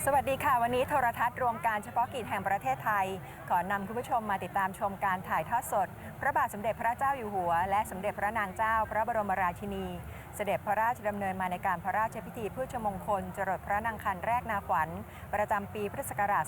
สวัสดีค่ะวันนี้โทรทัศน์รวมการเฉพาะกิจแห่งประเทศไทยขอนำคุณผู้ชมมาติดตามชมการถ่ายทอดสดพระบาทสมเด็จพระเจ้าอยู่หัวและสมเด็จพระนางเจ้าพระบรมราชินีเสด็จพระราชดำเนินมาในการพระราชพิธีพุทธมงคลจรดพระนางคันแรกนาขวัญประจำปีพุทธศักราช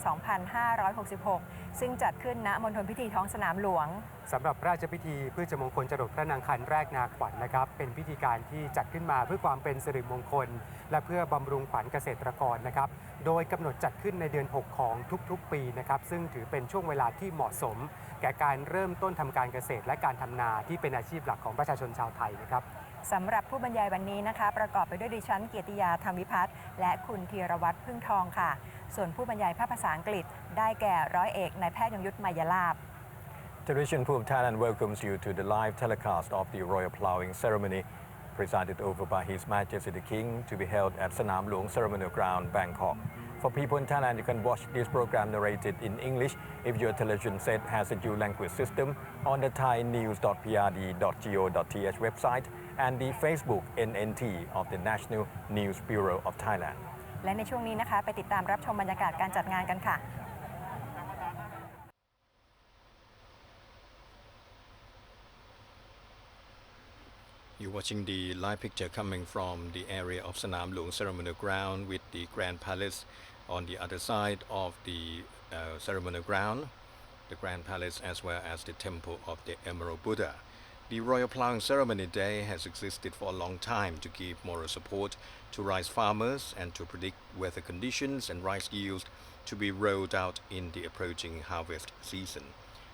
2566 ซึ่งจัดขึ้นณมณฑลพิธีท้องสนามหลวงสำหรับพระราชพิธีพุทธมงคลจรดพระนางคันแรกนาขวัญนะครับเป็นพิธีการที่จัดขึ้นมาเพื่อความเป็นสิริมงคลและเพื่อบำรุงขวัญเกษตรกรนะครับโดยกำหนดจัดขึ้นในเดือน 6 ของทุกๆปีนะครับซึ่งถือเป็นช่วงเวลาที่เหมาะสมแก่การเริ่มต้นทำการเกษตรและการทำนาที่เป็นอาชีพหลักของประชาชนชาวไทยนะครับสำหรับผู้บรรยายวันนี้นะคะประกอบไปด้วยดิฉันเกียรติยาธรรมวิพัฒน์และคุณธีรวัตรพึ่งทองค่ะส่วนผู้บรรยายภาษาอังกฤษได้แก่ร้อยเอกนายแพทย์ยงยุทธ มายลาภ Television Pool of Thailand welcomes you to the live telecast of the Royal Ploughing ceremony presided over by His Majesty the King to be held at Sanam Luang Ceremonial Ground, Bangkok. For people in Thailand, you can watch this program narrated in English if your television set has a dual language system on the thainews.prd.go.th website and the Facebook NNT of the National News Bureau of Thailand. และในช่วงนี้นะคะไปติดตามรับชมบรรยากาศการจัดงานกันค่ะYou're watching the live picture coming from the area of Sanam Luang Ceremonial Ground with the Grand Palace on the other side of the ceremonial ground, the Grand Palace as well as the Temple of the Emerald Buddha. The Royal Ploughing Ceremony Day has existed for a long time to give moral support to rice farmers and to predict weather conditions and rice yields to be rolled out in the approaching harvest season.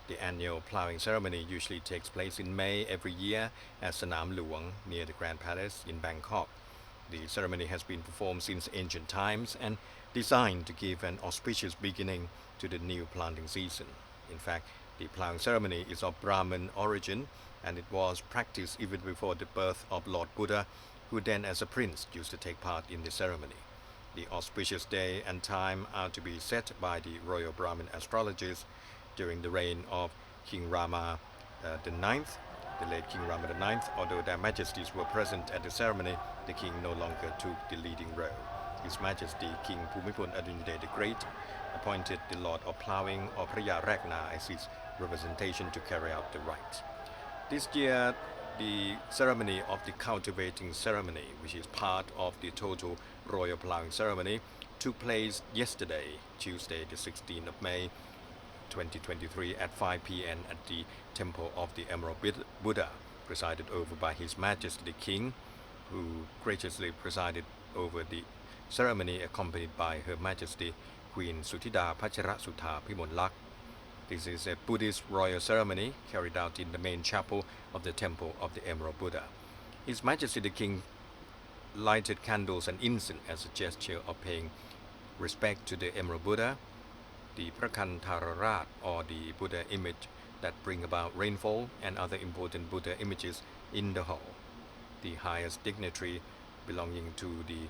The annual ploughing ceremony usually takes place in May every year at Sanam Luang near the Grand Palace in Bangkok. The ceremony has been performed since ancient times and designed to give an auspicious beginning to the new planting season. In fact, the ploughing ceremony is of Brahmin origin and it was practiced even before the birth of Lord Buddha, who then as a prince used to take part in the ceremony. The auspicious day and time are to be set by the royal Brahmin astrologers during the reign of King Rama the Ninth, the late King Rama the Ninth. Although their majesties were present at the ceremony, the king no longer took the leading role. His Majesty King Bhumibol Adulyadej the Great appointed the Lord of Ploughing or Phaya Ragna as his representation to carry out the rites. This year, the ceremony of the cultivating ceremony, which is part of the total royal ploughing ceremony, took place yesterday, Tuesday the 16th of May 2023 at 5 p.m. at the Temple of the Emerald Buddha, presided over by His Majesty the King, who graciously presided over the ceremony accompanied by Her Majesty Queen Suthida Pachara-Sutha Phimolak. This is a Buddhist royal ceremony carried out in the main chapel of the Temple of the Emerald Buddha. His Majesty the King lighted candles and incense as a gesture of paying respect to the Emerald Buddha, the Prakantararat or the Buddha image that bring about rainfall, and other important Buddha images in the hall. The highest dignitary belonging to the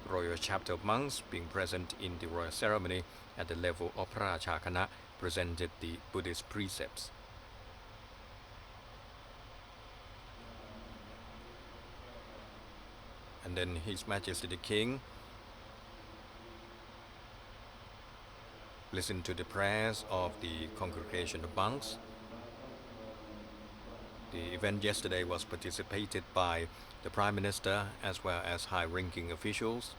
royal chapter of monks being present in the royal ceremony at the level of Prachakana presented the Buddhist precepts. And then His Majesty the King listened to the prayers of the congregation of monks. The event yesterday was participated by the Prime Minister as well as high-ranking officials.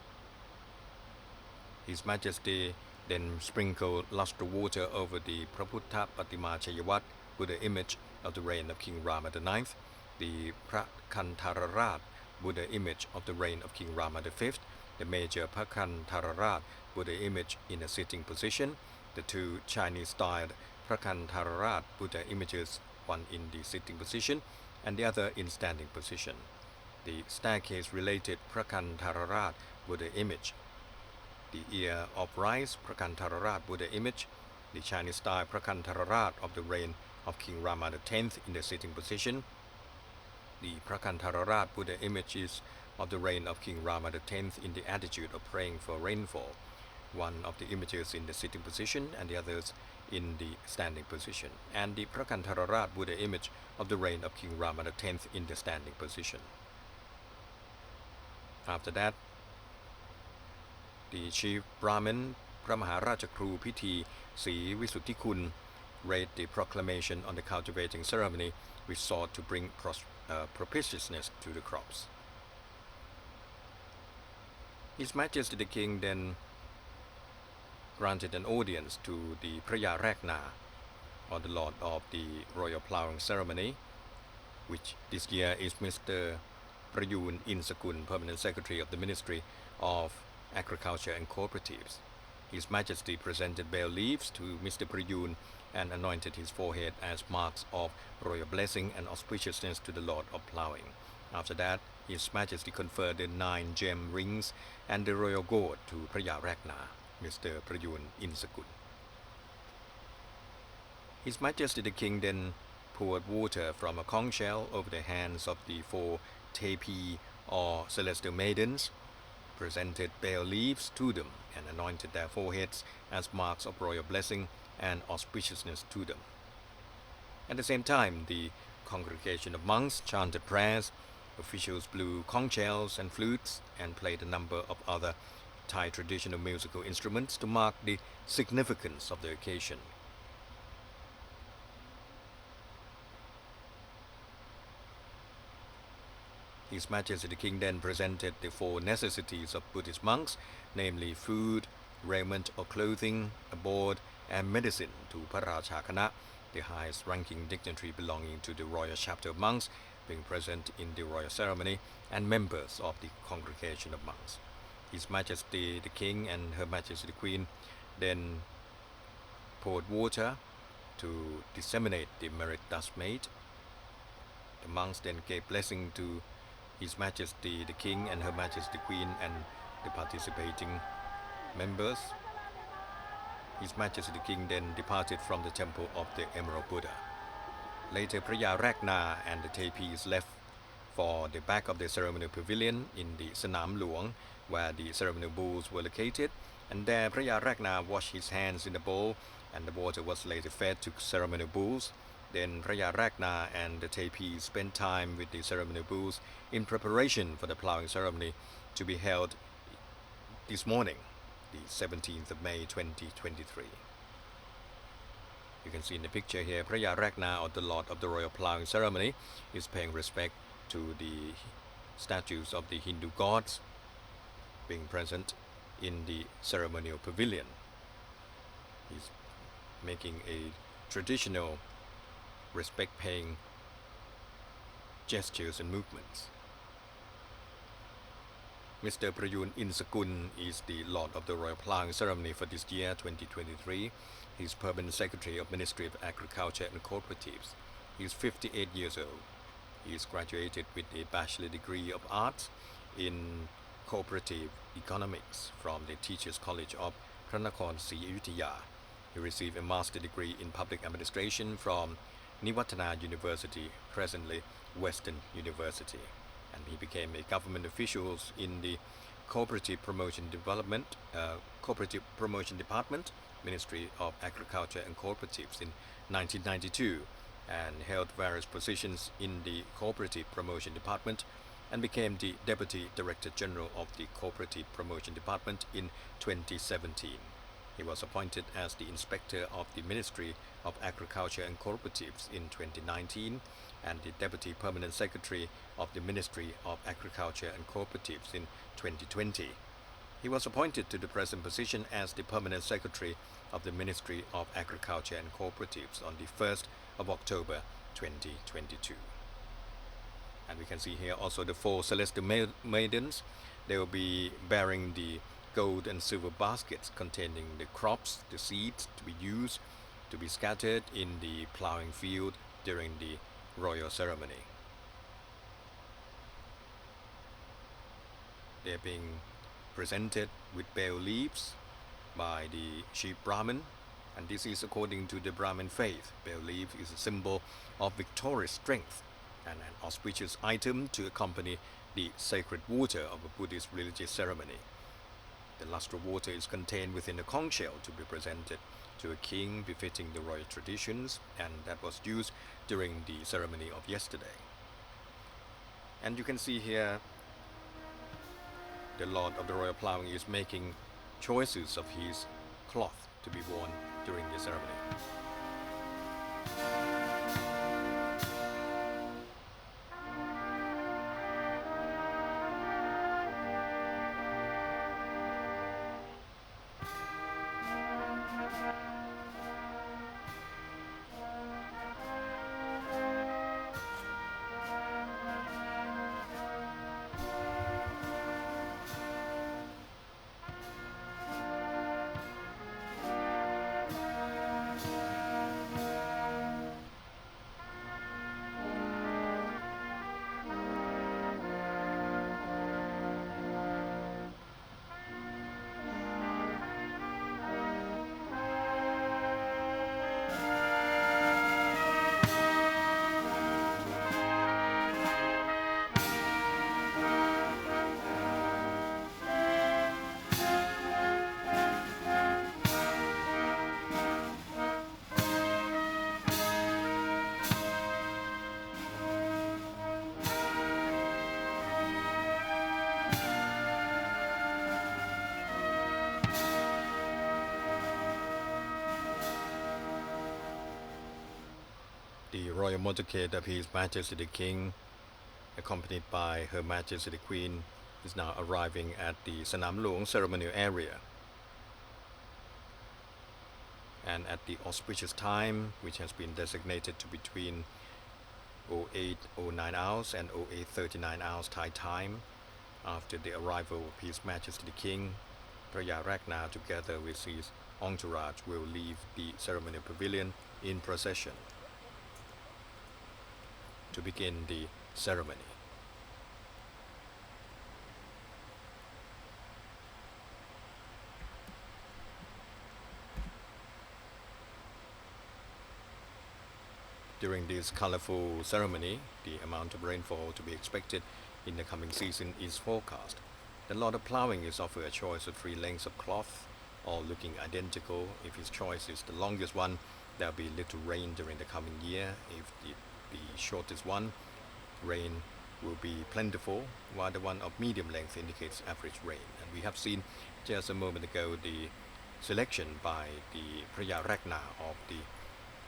His Majesty then sprinkled lustre water over the Praputtha Patima Chayavat Buddha image of the reign of King Rama IX, the Prakantararat Buddha image of the reign of King Rama V, the major Prakantararat Buddha image in a sitting position, the two Chinese-styled Prakantararat Buddha images, one in the sitting position and the other in standing position, the staircase-related Prakantararat Buddha image, the ear of rice Prakantararat Buddha image, the Chinese-style Prakantararat of the reign of King Rama X in the sitting position, the Prakantararat Buddha images of the reign of King Rama X in the attitude of praying for rainfall, one of the images in the sitting position and the others in the standing position, and the Prakantararat Buddha image of the reign of King Rama X in the standing position. After that, The chief Brahmin พระมหาราชครูพิธีศรีวิสุทธิคุณ read the proclamation on the cultivating ceremony which sought to bring propitiousness to the crops. His Majesty the King then granted an audience to the Phraja Ragna, or the Lord of the Royal Ploughing Ceremony, which this year is Mr. Prayun Insakun, Permanent Secretary of the Ministry of Agriculture and Cooperatives. His Majesty presented bay leaves to Mr. Prayun and anointed his forehead as marks of royal blessing and auspiciousness to the Lord of Ploughing. After that, His Majesty conferred the 9 gem rings and the royal gourd to Phraja Ragna, Mr. Prayun Insakun. His Majesty the King then poured water from a conch shell over the hands of the 4 Tepi or celestial maidens, presented bay leaves to them, and anointed their foreheads as marks of royal blessing and auspiciousness to them. At the same time, the congregation of monks chanted prayers, officials blew conch shells and flutes, and played a number of other Thai traditional musical instruments to mark the significance of the occasion. His Majesty the King then presented the 4 necessities of Buddhist monks, namely food, raiment or clothing, a board, and medicine to Paracha Kana, the highest ranking dignitary belonging to the royal chapter of monks, being present in the royal ceremony, and members of the congregation of monks. His Majesty the King and Her Majesty the Queen then poured water to disseminate the merit thus made. The monks then gave blessing to His Majesty the King and Her Majesty the Queen and the participating members. His Majesty the King then departed from the temple of the Emerald Buddha. Later, Phraja Ragna and the Tepis left for the back of the ceremonial pavilion in the Sanam Luang, where the ceremonial bowls were located, and there Phraja Ragna washed his hands in the bowl, and the water was later fed to ceremonial bowls. Then Phraja Ragna and the Tepis spent time with the ceremonial bowls in preparation for the ploughing ceremony to be held this morning, the 17th of May 2023. You can see in the picture here, Phraja Ragna, or the Lord of the Royal Ploughing Ceremony, is paying respect to the statues of the Hindu gods being present in the ceremonial pavilion. He's making a traditional respect-paying gestures and movements. Mr. Prayun Insakun is the Lord of the Royal Ploughing Ceremony for this year, 2023. He's Permanent Secretary of Ministry of Agriculture and Cooperatives. He's 58 years old. He's graduated with a Bachelor degree of Arts in Cooperative Economics from the Teachers College of Pranakon Sri Ayutthaya. He received a Master degree in Public Administration from Niwattana University, presently Western University. And he became a government official in the Cooperative Promotion Department, Ministry of Agriculture and Cooperatives in 1992, and held various positions in the Cooperative Promotion Department, and became the Deputy Director General of the Cooperative Promotion Department in 2017. He was appointed as the Inspector of the Ministry of Agriculture and Cooperatives in 2019, and the Deputy Permanent Secretary of the Ministry of Agriculture and Cooperatives in 2020. He was appointed to the present position as the Permanent Secretary of the Ministry of Agriculture and Cooperatives on the 1st of October 2022. And we can see here also the 4 celestial maidens. They will be bearing the gold and silver baskets containing the crops, the seeds to be used to be scattered in the ploughing field during the royal ceremony. They are being presented with bay leaves by the chief Brahmin, and this is according to the Brahmin faith. Bay leaf is a symbol of victorious strength and an auspicious item to accompany the sacred water of a Buddhist religious ceremony. The lustral water is contained within a conch shell to be presented to a king befitting the royal traditions, and that was used during the ceremony of yesterday. And you can see here the Lord of the Royal Ploughing is making choices of his cloth to be worn during the ceremony. The royal motorcade of His Majesty the King, accompanied by Her Majesty the Queen, is now arriving at the Sanam Luang ceremonial area. And at the auspicious time, which has been designated to between 08:09 hours and 08:39 hours Thai time, after the arrival of His Majesty the King, Praya Ragna, together with his entourage, will leave the ceremonial pavilion in procession to begin the ceremony. During this colorful ceremony, the amount of rainfall to be expected in the coming season is forecast. The Lord of Ploughing is offered a choice of 3 lengths of cloth, all looking identical. If his choice is the longest one, there will be little rain during the coming year. If the shortest one, rain will be plentiful, while the one of medium length indicates average rain. And we have seen just a moment ago the selection by the Praya Ragna of the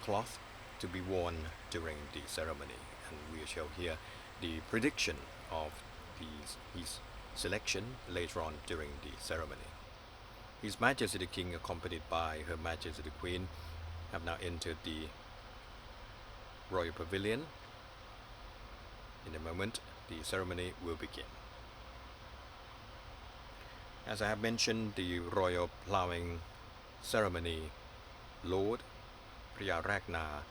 cloth to be worn during the ceremony, and we shall hear the prediction of his selection later on during the ceremony. His Majesty the King, accompanied by Her Majesty the Queen, have now entered the royal pavilion. In a moment, the ceremony will begin. As I have mentioned, the royal ploughing ceremony Lord Praya Ragna,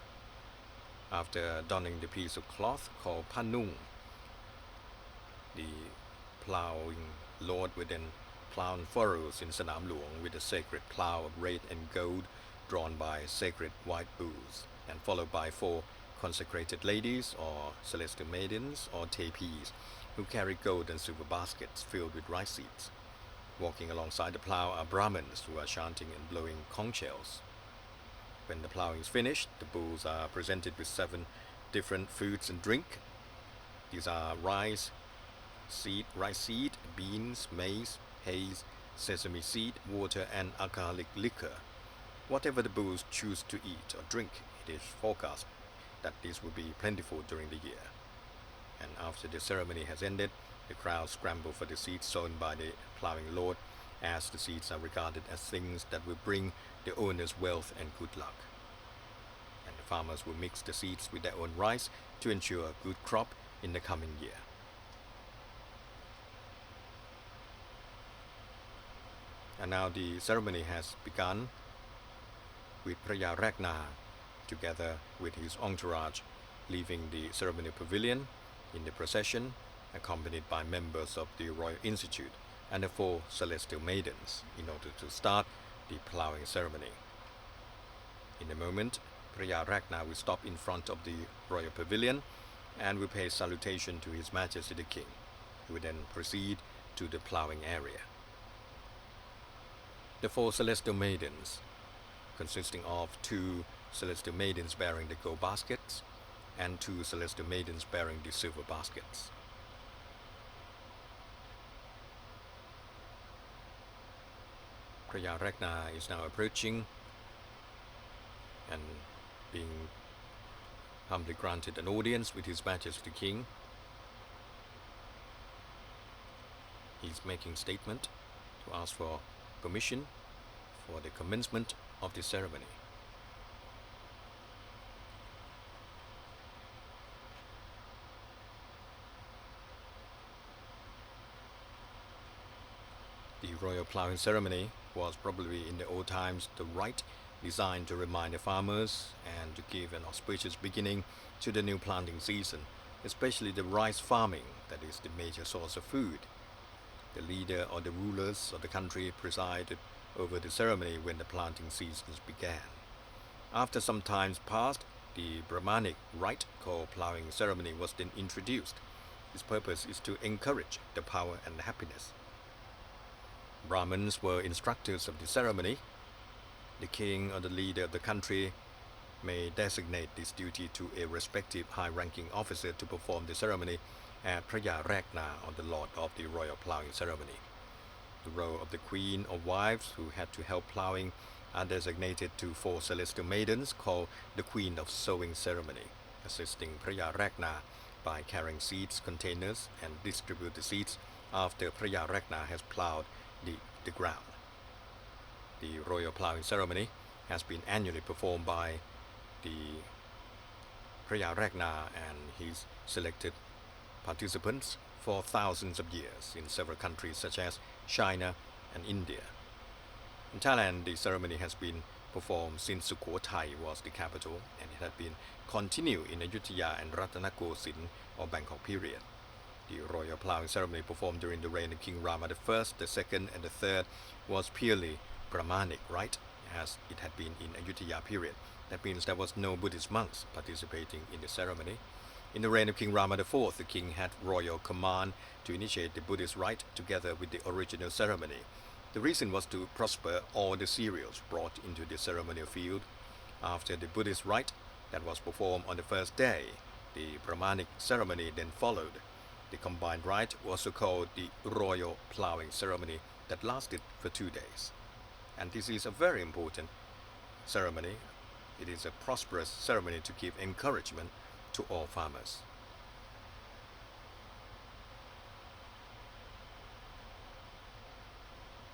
after donning the piece of cloth called Panung, the ploughing Lord will then plough furrows in Sanam Luang with a sacred plough of red and gold drawn by sacred white bulls, and followed by 4 consecrated ladies or celestial maidens or tapis who carry gold and silver baskets filled with rice seeds. Walking alongside the plough are Brahmins who are chanting and blowing conch shells. When the ploughing is finished, the bulls are presented with 7 different foods and drink. These are rice seed, beans, maize, haze, sesame seed, water, and alcoholic liquor. Whatever the bulls choose to eat or drink, it is forecast that this will be plentiful during the year. And after the ceremony has ended, the crowd scramble for the seeds sown by the ploughing Lord, as the seeds are regarded as things that will bring the owners wealth and good luck. And the farmers will mix the seeds with their own rice to ensure a good crop in the coming year. And now the ceremony has begun, with Praya Ragna, together with his entourage, leaving the ceremonial pavilion in the procession, accompanied by members of the Royal Institute and the 4 celestial maidens, in order to start the ploughing ceremony. In a moment, Praya Ragna will stop in front of the royal pavilion and will pay salutation to His Majesty the King, who will then proceed to the ploughing area. The 4 celestial maidens, consisting of 2 celestial maidens bearing the gold baskets and 2 celestial maidens bearing the silver baskets. Praja Ragna is now approaching and being humbly granted an audience with His Majesty the King. He's making statement to ask for permission for the commencement of the ceremony. The royal ploughing ceremony was probably in the old times the rite designed to remind the farmers and to give an auspicious beginning to the new planting season, especially the rice farming that is the major source of food. The leader or the rulers of the country presided over the ceremony when the planting seasons began. After some time passed, the Brahmanic rite called ploughing ceremony was then introduced. Its purpose is to encourage the power and happiness. Brahmins were instructors of the ceremony. The king or the leader of the country may designate this duty to a respective high-ranking officer to perform the ceremony at Praja Ragna on the Lord of the royal ploughing ceremony. The role of the queen or wives who had to help ploughing are designated to 4 celestial maidens called the Queen of Sowing Ceremony, assisting Praja Ragna by carrying seeds containers and distribute the seeds after Praja Ragna has ploughed the ground. The royal ploughing ceremony has been annually performed by the Praja Ragna and his selected participants for thousands of years in several countries such as China and India. In Thailand, the ceremony has been performed since Sukhothai was the capital, and it had been continued in Ayutthaya and Ratanakosin or Bangkok period. The royal ploughing ceremony performed during the reign of King Rama I, the second, and the third was purely Brahmanic rite, as it had been in Ayutthaya period. That means there was no Buddhist monks participating in the ceremony. In the reign of King Rama IV, the king had royal command to initiate the Buddhist rite together with the original ceremony. The reason was to prosper all the cereals brought into the ceremonial field. After the Buddhist rite that was performed on the first day, the Brahmanic ceremony then followed. The combined rite was also called the royal ploughing ceremony that lasted for 2 days. And this is a very important ceremony. It is a prosperous ceremony to give encouragement to all farmers.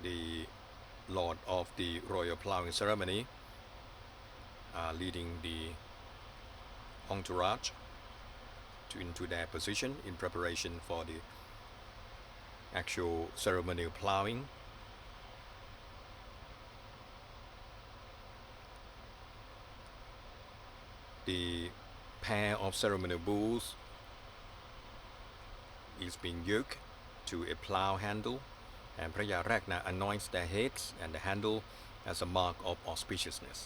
The Lord of the royal ploughing ceremony are leading the entourage into their position in preparation for the actual ceremonial ploughing. The pair of ceremonial bulls is being yoked to a plough handle, and Praja Ragna anoints their heads and the handle as a mark of auspiciousness.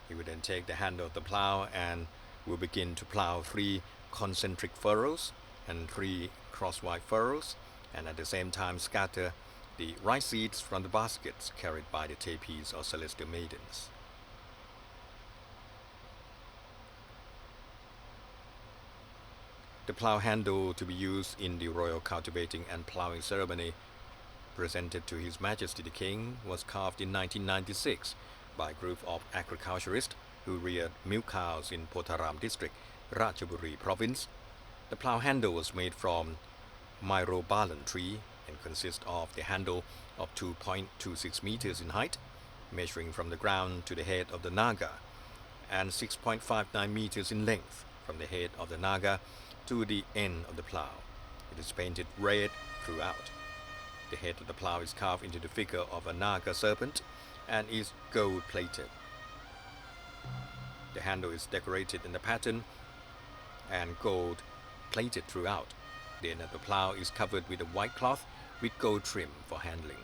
He will then take the handle of the plough and will begin to plough 3 concentric furrows and 3 crosswise furrows, and at the same time scatter the rice seeds from the baskets carried by the tapis or celestial maidens. The plough handle to be used in the royal cultivating and ploughing ceremony presented to His Majesty the King was carved in 1996 by a group of agriculturists who reared milk cows in Potaram district, Ratchaburi province. The plough handle was made from myrobalan tree and consists of the handle of 2.26 meters in height, measuring from the ground to the head of the naga, and 6.59 meters in length from the head of the naga to the end of the plough. It is painted red throughout. The head of the plough is carved into the figure of a naga serpent and is gold-plated. The handle is decorated in the pattern and gold-plated throughout. The end of the plough is covered with a white cloth with gold trim for handling.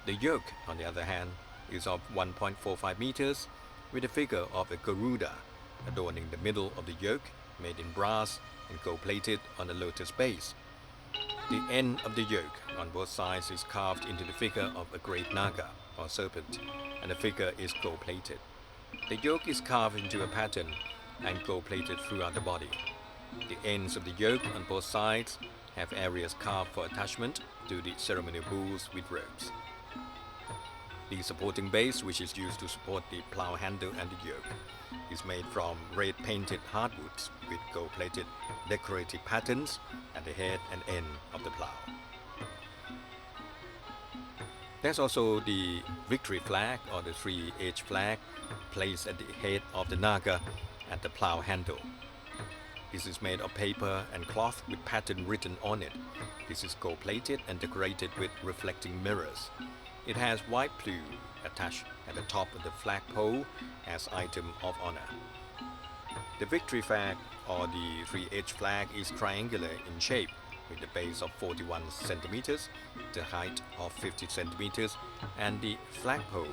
The yoke, on the other hand, is of 1.45 meters with a figure of a Garuda adorning the middle of the yoke, made in brass and gold-plated on the lotus base. The end of the yoke on both sides is carved into the figure of a great naga or serpent, and the figure is gold-plated. The yoke is carved into a pattern and gold-plated throughout the body. The ends of the yoke on both sides have areas carved for attachment to the ceremonial bulls with ropes. The supporting base, which is used to support the plow handle and the yoke, is made from red painted hardwoods with gold-plated decorative patterns at the head and end of the plow. There's also the victory flag or the three-edge flag placed at the head of the naga at the plow handle. This is made of paper and cloth with pattern written on it. This is gold-plated and decorated with reflecting mirrors. It has white plume attached at the top of the flagpole as item of honor. The victory flag or the three-edge flag is triangular in shape with a base of 41 centimeters, the height of 50 centimeters, and the flagpole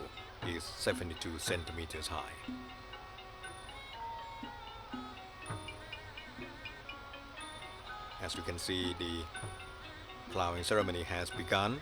is 72 centimeters high. As you can see, the plowing ceremony has begun.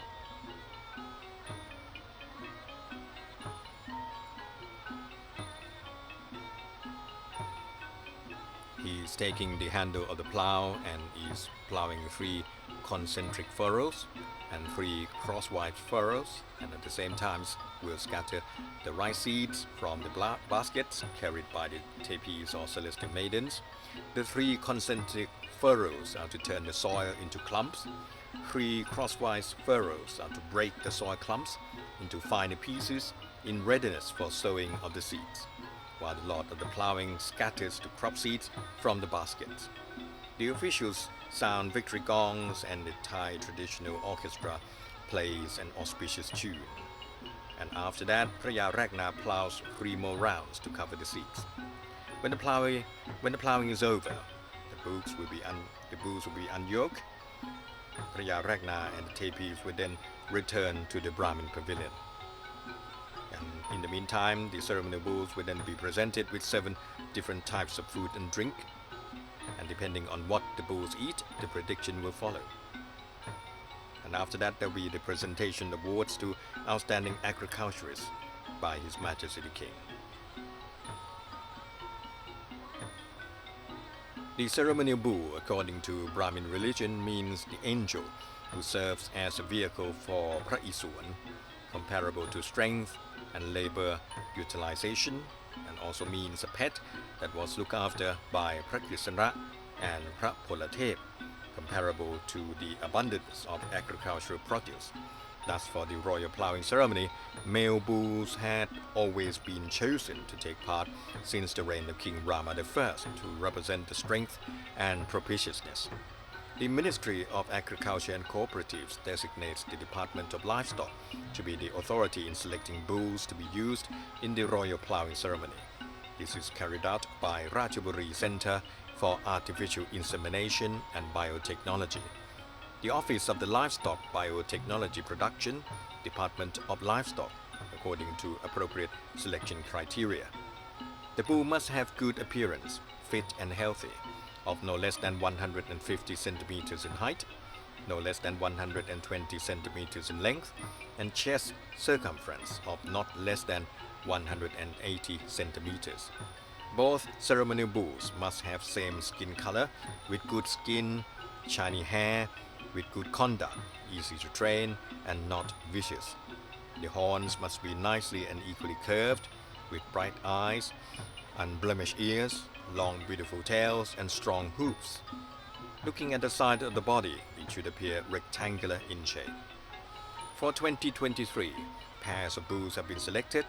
He's taking the handle of the plow and is plowing 3 concentric furrows and 3 crosswise furrows, and at the same time will scatter the rice seeds from the baskets carried by the tapis or celestial maidens. The 3 concentric furrows are to turn the soil into clumps. 3 crosswise furrows are to break the soil clumps into finer pieces in readiness for sowing of the seeds, while the Lord of the Ploughing scatters the crop seeds from the baskets. The officials sound victory gongs and the Thai traditional orchestra plays an auspicious tune. And after that, Phraja Ragna plows 3 more rounds to cover the seeds. When the plowing is over, the bulls will be unyoked. Phraja Ragna and the tapis will then return to the Brahmin pavilion. And in the meantime, the ceremonial bulls will then be presented with 7 different types of food and drink. And depending on what the bulls eat, the prediction will follow. And after that, there will be the presentation of awards to outstanding agriculturists by His Majesty the King. The ceremonial bull, according to Brahmin religion, means the angel who serves as a vehicle for Phra Isuan, comparable to strength and labor utilization, and also means a pet that was looked after by Phra Krisana and Phra Polathep, comparable to the abundance of agricultural produce. Thus, for the royal ploughing ceremony, male bulls had always been chosen to take part since the reign of King Rama I to represent the strength and propitiousness. The Ministry of Agriculture and Cooperatives designates the Department of Livestock to be the authority in selecting bulls to be used in the royal ploughing ceremony. This is carried out by Ratchaburi Center for Artificial Insemination and Biotechnology. The Office of the Livestock Biotechnology Production, Department of Livestock, according to appropriate selection criteria. The bull must have good appearance, fit and healthy, of no less than 150 centimeters in height, no less than 120 centimeters in length, and chest circumference of not less than 180 centimeters. Both ceremonial bulls must have same skin color, with good skin, shiny hair, with good conduct, easy to train, and not vicious. The horns must be nicely and equally curved, with bright eyes, unblemished ears, long beautiful tails, and strong hooves. Looking at the side of the body, it should appear rectangular in shape. For 2023, pairs of bulls have been selected,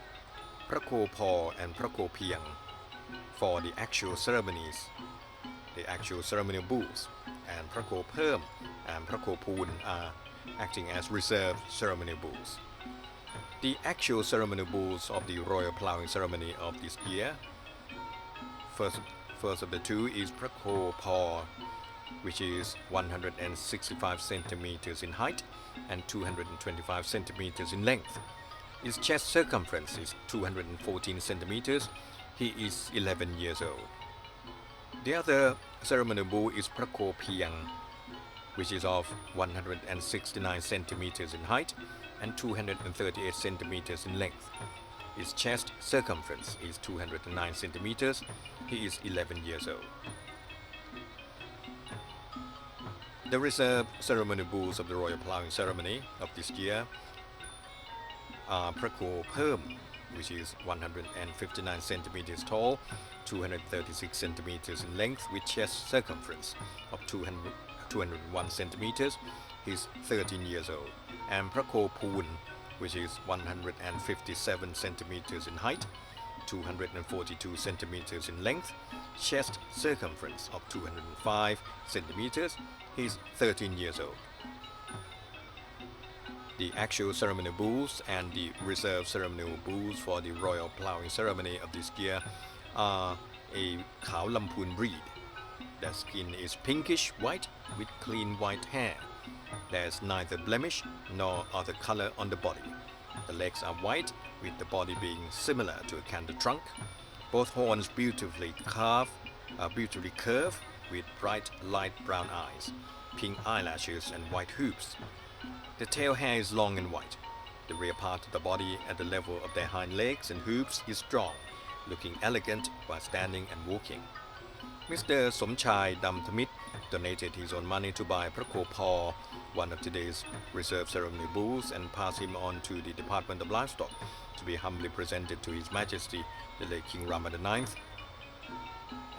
Phra Ko Paw and Phra Ko Phiang, for the actual ceremonies. The actual ceremonial bulls, and Phra Ko Pherm and Phra Ko Phoon are acting as reserved ceremonial bulls. The actual ceremonial bulls of the royal ploughing ceremony of this year, first of the 2 is Phra Ko Paw, which is 165 centimeters in height and 225 centimeters in length. His chest circumference is 214 centimeters. He is 11 years old. The other ceremonial bull is Phra Ko Phiang, which is of 169 centimeters in height and 238 centimeters in length. His chest circumference is 209 centimeters. He is 11 years old. The reserved ceremonial bulls of the royal ploughing ceremony of this year are พระโคเพิ่ม which is 159 centimeters tall, 236 centimeters in length with chest circumference of 201 centimeters. He's 13 years old. And พระโคพูน which is 157 centimeters in height, 242 centimeters in length, chest circumference of 205 centimeters. He's 13 years old. The actual ceremonial bulls and the reserve ceremonial bulls for the royal ploughing ceremony of this year are a Khao Lamphun breed. Their skin is pinkish white with clean white hair. There's neither blemish nor other color on the body. The legs are white, with the body being similar to a canter trunk. Both horns beautifully curved with bright light brown eyes, pink eyelashes and white hoops. The tail hair is long and white. The rear part of the body at the level of their hind legs and hooves is strong, looking elegant while standing and walking. Mr. Somchai Damthamit donated his own money to buy Prakho Paw, one of today's reserve ceremony bulls, and pass him on to the Department of Livestock to be humbly presented to His Majesty the late King Rama IX.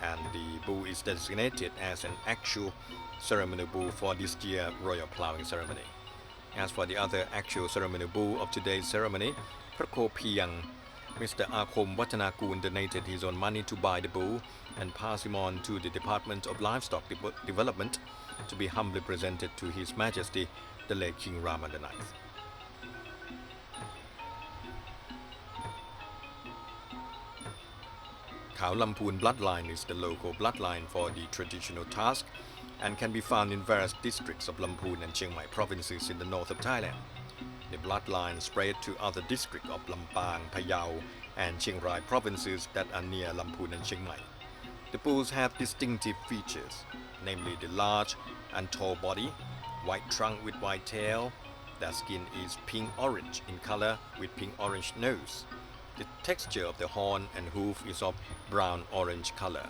And the bull is designated as an actual ceremonial bull for this year royal ploughing ceremony. As for the other actual ceremonial bull of today's ceremony, Prakho Piang, Mr. Akom Watanakul donated his own money to buy the bull and pass him on to the Department of Livestock Development to be humbly presented to His Majesty the late King Rama IX. Khao Lamphun bloodline is the local bloodline for the traditional task and can be found in various districts of Lamphun and Chiang Mai provinces in the north of Thailand. The bloodline spread to other districts of Lampang, Phayao, and Chiang Rai provinces that are near Lamphun and Chiang Mai. The bulls have distinctive features, namely the large and tall body, white trunk with white tail. Their skin is pink-orange in color with pink-orange nose. The texture of the horn and hoof is of brown-orange color.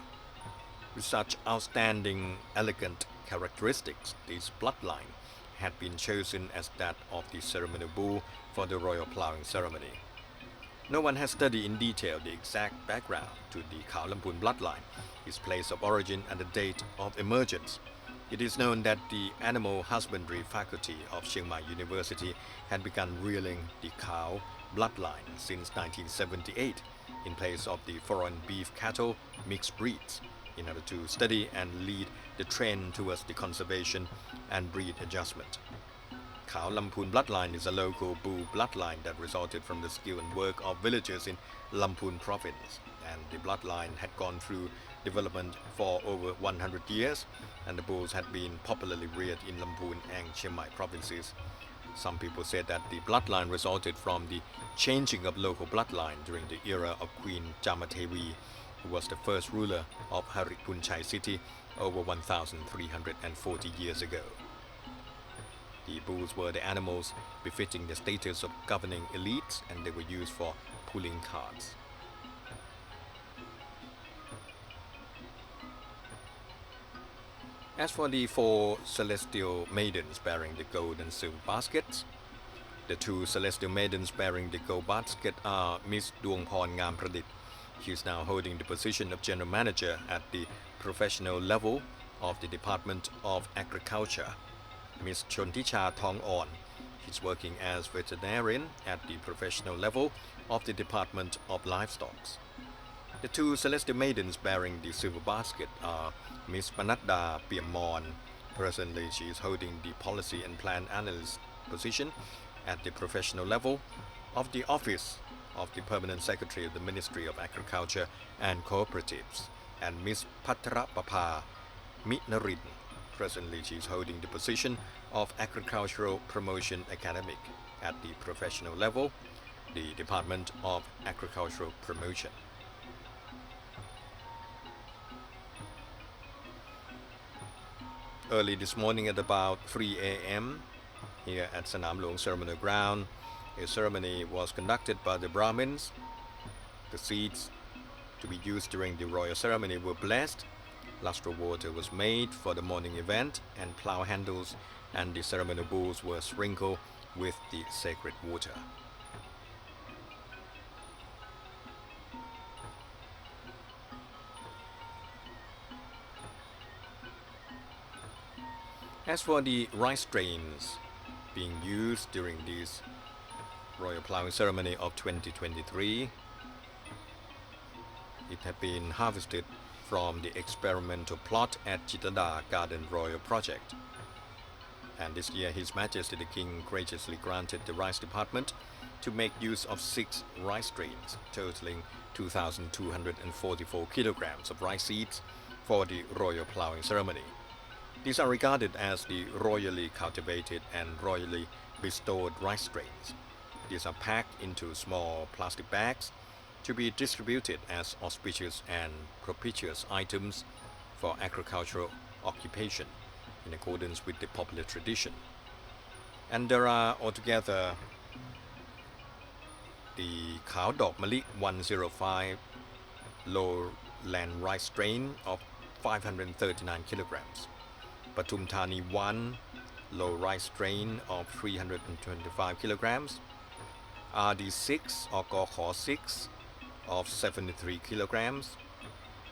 With such outstanding, elegant characteristics, this bloodline had been chosen as that of the ceremonial bull for the royal ploughing ceremony. No one has studied in detail the exact background to the Khao Lamphun bloodline, its place of origin and the date of emergence. It is known that the animal husbandry faculty of Chiang Mai University had begun rearing the Khao bloodline since 1978 in place of the foreign beef cattle mixed breeds, in order to study and lead the trend towards the conservation and breed adjustment. Khao Lamphun bloodline is a local bull bloodline that resulted from the skill and work of villagers in Lamphun province, and the bloodline had gone through development for over 100 years, and the bulls had been popularly reared in Lamphun and Chiang Mai provinces. Some people said that the bloodline resulted from the changing of local bloodline during the era of Queen Jamatevi, who was the first ruler of Haripunchai city over 1,340 years ago. The bulls were the animals befitting the status of governing elites, and they were used for pulling carts. As for the four celestial maidens bearing the gold and silver baskets, the two celestial maidens bearing the gold basket are Miss Duongporn Ngam Pradit. She is now holding the position of general manager at the professional level of the Department of Agriculture. Miss Chonticha Thong-on, she's working as veterinarian at the professional level of the Department of Livestock. The two celestial maidens bearing the silver basket are Miss Panadda Piamon. Presently, she is holding the policy and plan analyst position at the professional level of the office of the Permanent Secretary of the Ministry of Agriculture and Cooperatives, and Miss Patrapapa Mitnarin. Presently, she is holding the position of Agricultural Promotion Academic at the professional level, the Department of Agricultural Promotion. Early this morning at about 3 a.m. here at Sanam Luang Ceremonial Ground, a ceremony was conducted by the Brahmins. The seeds to be used during the royal ceremony were blessed. Lustral water was made for the morning event, and plough handles and the ceremonial bulls were sprinkled with the sacred water. As for the rice strains being used during this royal ploughing ceremony of 2023, it had been harvested from the experimental plot at Chitada Garden Royal Project. And this year His Majesty the King graciously granted the rice department to make use of 6 rice strains, totaling 2,244 kilograms of rice seeds for the royal ploughing ceremony. These are regarded as the royally cultivated and royally bestowed rice strains. These are packed into small plastic bags to be distributed as auspicious and propitious items for agricultural occupation in accordance with the popular tradition. And there are altogether the Khao Dok Mali 105 lowland rice strain of 539 kilograms, Patum Thani 1 low rice strain of 325 kilograms, RD6 or Gokho 6 of 73 kilograms,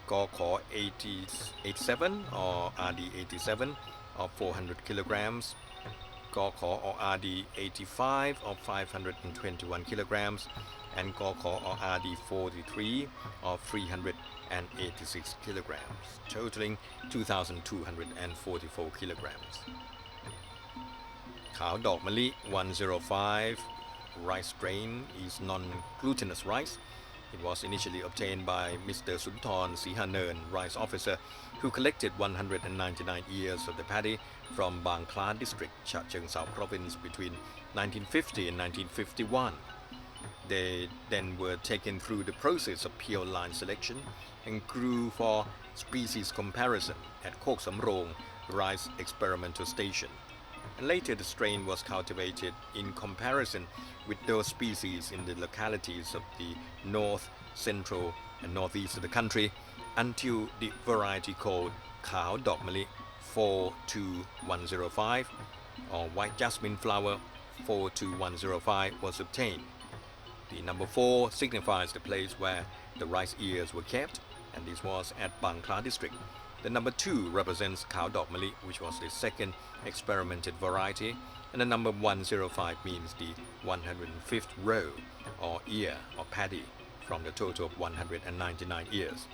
Gokho 87 or RD87 of 400 kilograms, Gokho or RD85 of 521 kilograms, and Gokho or RD43 of 386 kilograms, totaling 2,244 kilograms. Khao Dok Mali 105 rice strain is non-glutinous rice. It was initially obtained by Mr. Sunthorn Sihanen, rice officer, who collected 199 ears of the paddy from Bang Kla district, Cha Cheong Sao province between 1950 and 1951. They then were taken through the process of pure line selection and grew for species comparison at Kok Samrong Rice Experimental Station. And later the strain was cultivated in comparison with those species in the localities of the north, central and northeast of the country until the variety called Khao Dok Mali 42105 or white jasmine flower 42105 was obtained. The number 4 signifies the place where the rice ears were kept, and this was at Bang Kla district. The number 2 represents Khao Dok Mali, which was the second experimented variety, and the number 105 means the 105th row or ear or paddy from the total of 199 ears.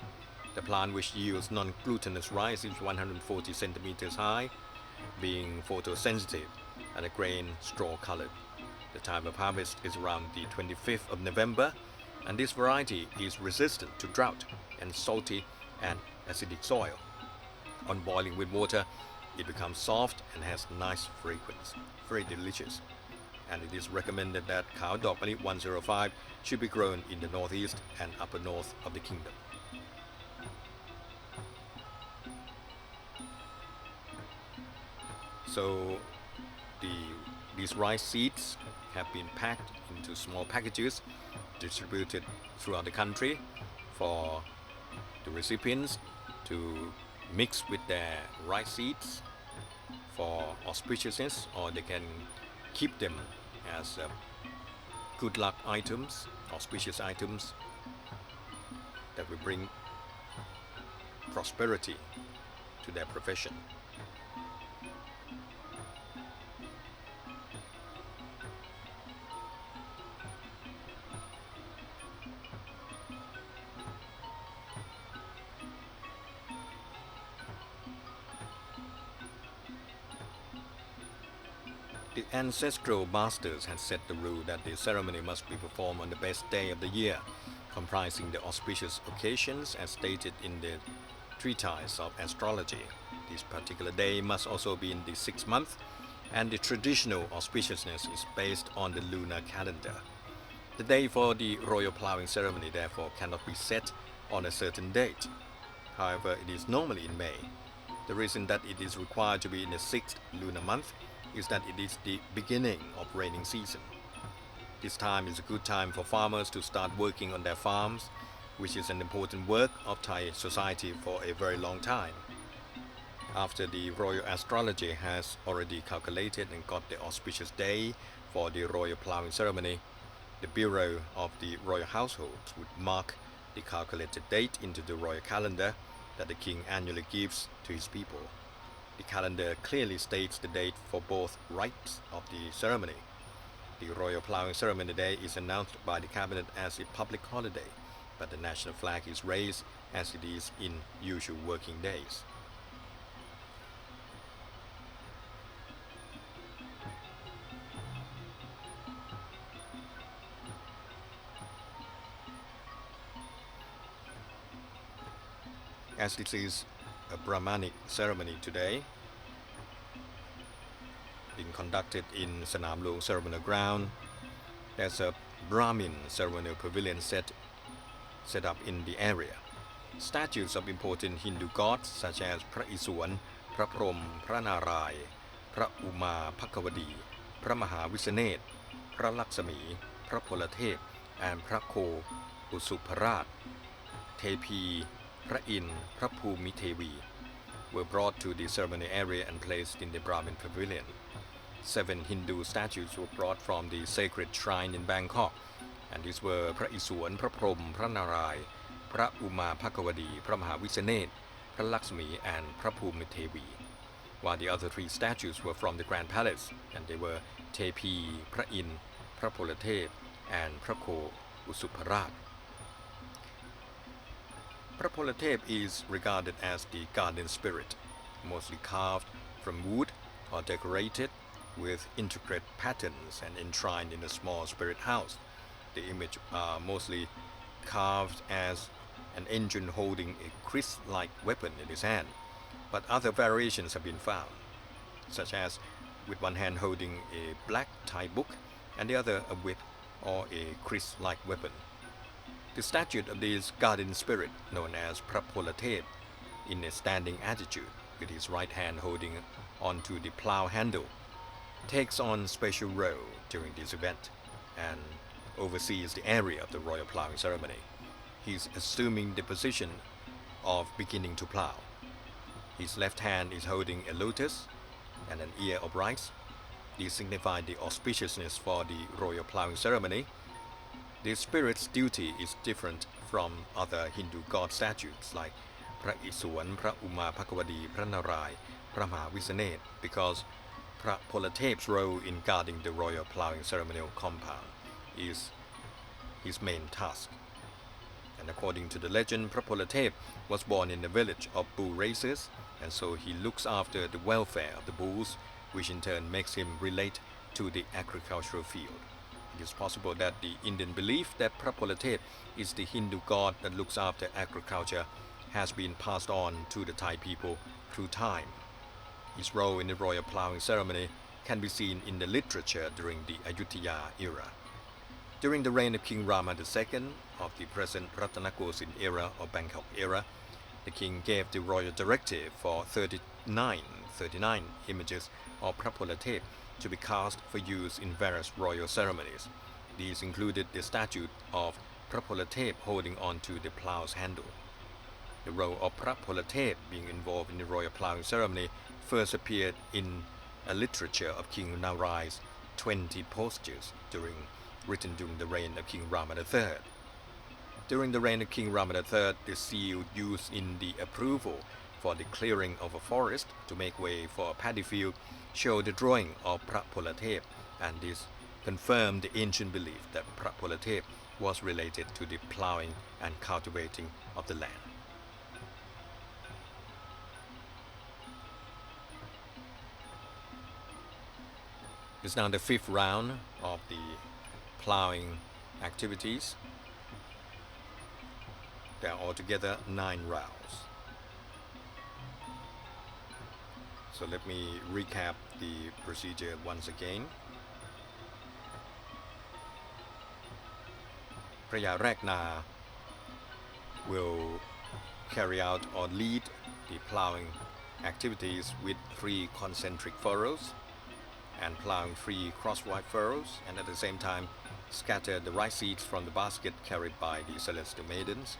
The plant, which yields non-glutinous rice, is 140 centimeters high, being photosensitive and the grain straw-colored. The time of harvest is around the 25th of November, and this variety is resistant to drought and salty and acidic soil. On boiling with water, it becomes soft and has nice fragrance, very delicious. And it is recommended that Khao Dok Mali 105 should be grown in the northeast and upper north of the kingdom. So these rice seeds have been packed into small packages, distributed throughout the country for the recipients to mix with their rice seeds for auspiciousness, or they can keep them as good luck items, auspicious items that will bring prosperity to their profession. The ancestral masters had set the rule that the ceremony must be performed on the best day of the year, comprising the auspicious occasions as stated in the treatise of astrology. This particular day must also be in the 6th month, and the traditional auspiciousness is based on the lunar calendar. The day for the royal ploughing ceremony therefore cannot be set on a certain date. However, it is normally in May. The reason that it is required to be in the 6th lunar month is that it is the beginning of raining season. This time is a good time for farmers to start working on their farms, which is an important work of Thai society for a very long time. After the royal astrology has already calculated and got the auspicious day for the royal ploughing ceremony, the bureau of the royal household would mark the calculated date into the royal calendar that the king annually gives to his people. The calendar clearly states the date for both rites of the ceremony. The royal ploughing ceremony day is announced by the cabinet as a public holiday, but the national flag is raised as it is in usual working days. As this is a Brahmanic ceremony today, being conducted in Sanam Luang Ceremonial Ground, there's a Brahmin ceremonial pavilion set up in the area. Statues of important Hindu gods such as Phra Iswan, Phra Prom, Phra Narai, Phra Uma Phakawadi, Phra Mahavisanet, Phra Laksami, Phra Polathep, and Phra Ko Usupharat, Tepi, Phra In, Phra Phumi Tevi were brought to the ceremony area and placed in the Brahmin pavilion. 7 Hindu statues were brought from the sacred shrine in Bangkok, and these were Phra Iswan, Phra Prom, Phra Narai, Phra Uma Phakawadi, Phra Mahavisanet, Phra Laksmi, and Phra Phumi Tevi, while the other 3 statues were from the Grand Palace, and they were Tepi, Phra In, Phra Polathep, and Phra Ko Usupharat. Phra Polathep is regarded as the guardian spirit, mostly carved from wood or decorated with intricate patterns and enshrined in a small spirit house. The image are mostly carved as an engine holding a kriss-like weapon in his hand, but other variations have been found, such as with one hand holding a black Thai book and the other a whip or a kriss-like weapon. The statue of this guardian spirit, known as Phra Polathep, in a standing attitude with his right hand holding onto the plow handle, takes on special role during this event and oversees the area of the royal ploughing ceremony. He's assuming the position of beginning to plow. His left hand is holding a lotus and an ear of rice. These signify the auspiciousness for the royal ploughing ceremony. The spirit's duty is different from other Hindu god statues like Phra Iswan, Phra Uma Phakawadi, Phra Narai, Phra Mahavisanet, because Phra Polathep's role in guarding the royal ploughing ceremonial compound is his main task. And according to the legend, Phra Polathep was born in a village of bull racers, and so he looks after the welfare of the bulls, which in turn makes him relate to the agricultural field. It is possible that the Indian belief that Phra Polathep is the Hindu god that looks after agriculture has been passed on to the Thai people through time. His role in the royal ploughing ceremony can be seen in the literature during the Ayutthaya era. During the reign of King Rama II of the present Ratanakosin era or Bangkok era, the king gave the royal directive for 39 images of Phra Polathep to be cast for use in various royal ceremonies. These included the statue of Phra Polathep holding onto the plow's handle. The role of Phra Polathep being involved in the royal ploughing ceremony first appeared in a literature of King Narai's 20 postures written during the reign of King Rama III. During the reign of King Rama III, the seal used in the approval for the clearing of a forest to make way for a paddy field showed the drawing of Phra Polathep, and this confirmed the ancient belief that Phra Polathep was related to the ploughing and cultivating of the land. It's now the 5th round of the ploughing activities. There are altogether 9 rounds. So let me recap the procedure once again. พระยาแรกนา will carry out or lead the ploughing activities with 3 concentric furrows and plowing 3 crosswise furrows, and at the same time scatter the rice seeds from the basket carried by the celestial maidens.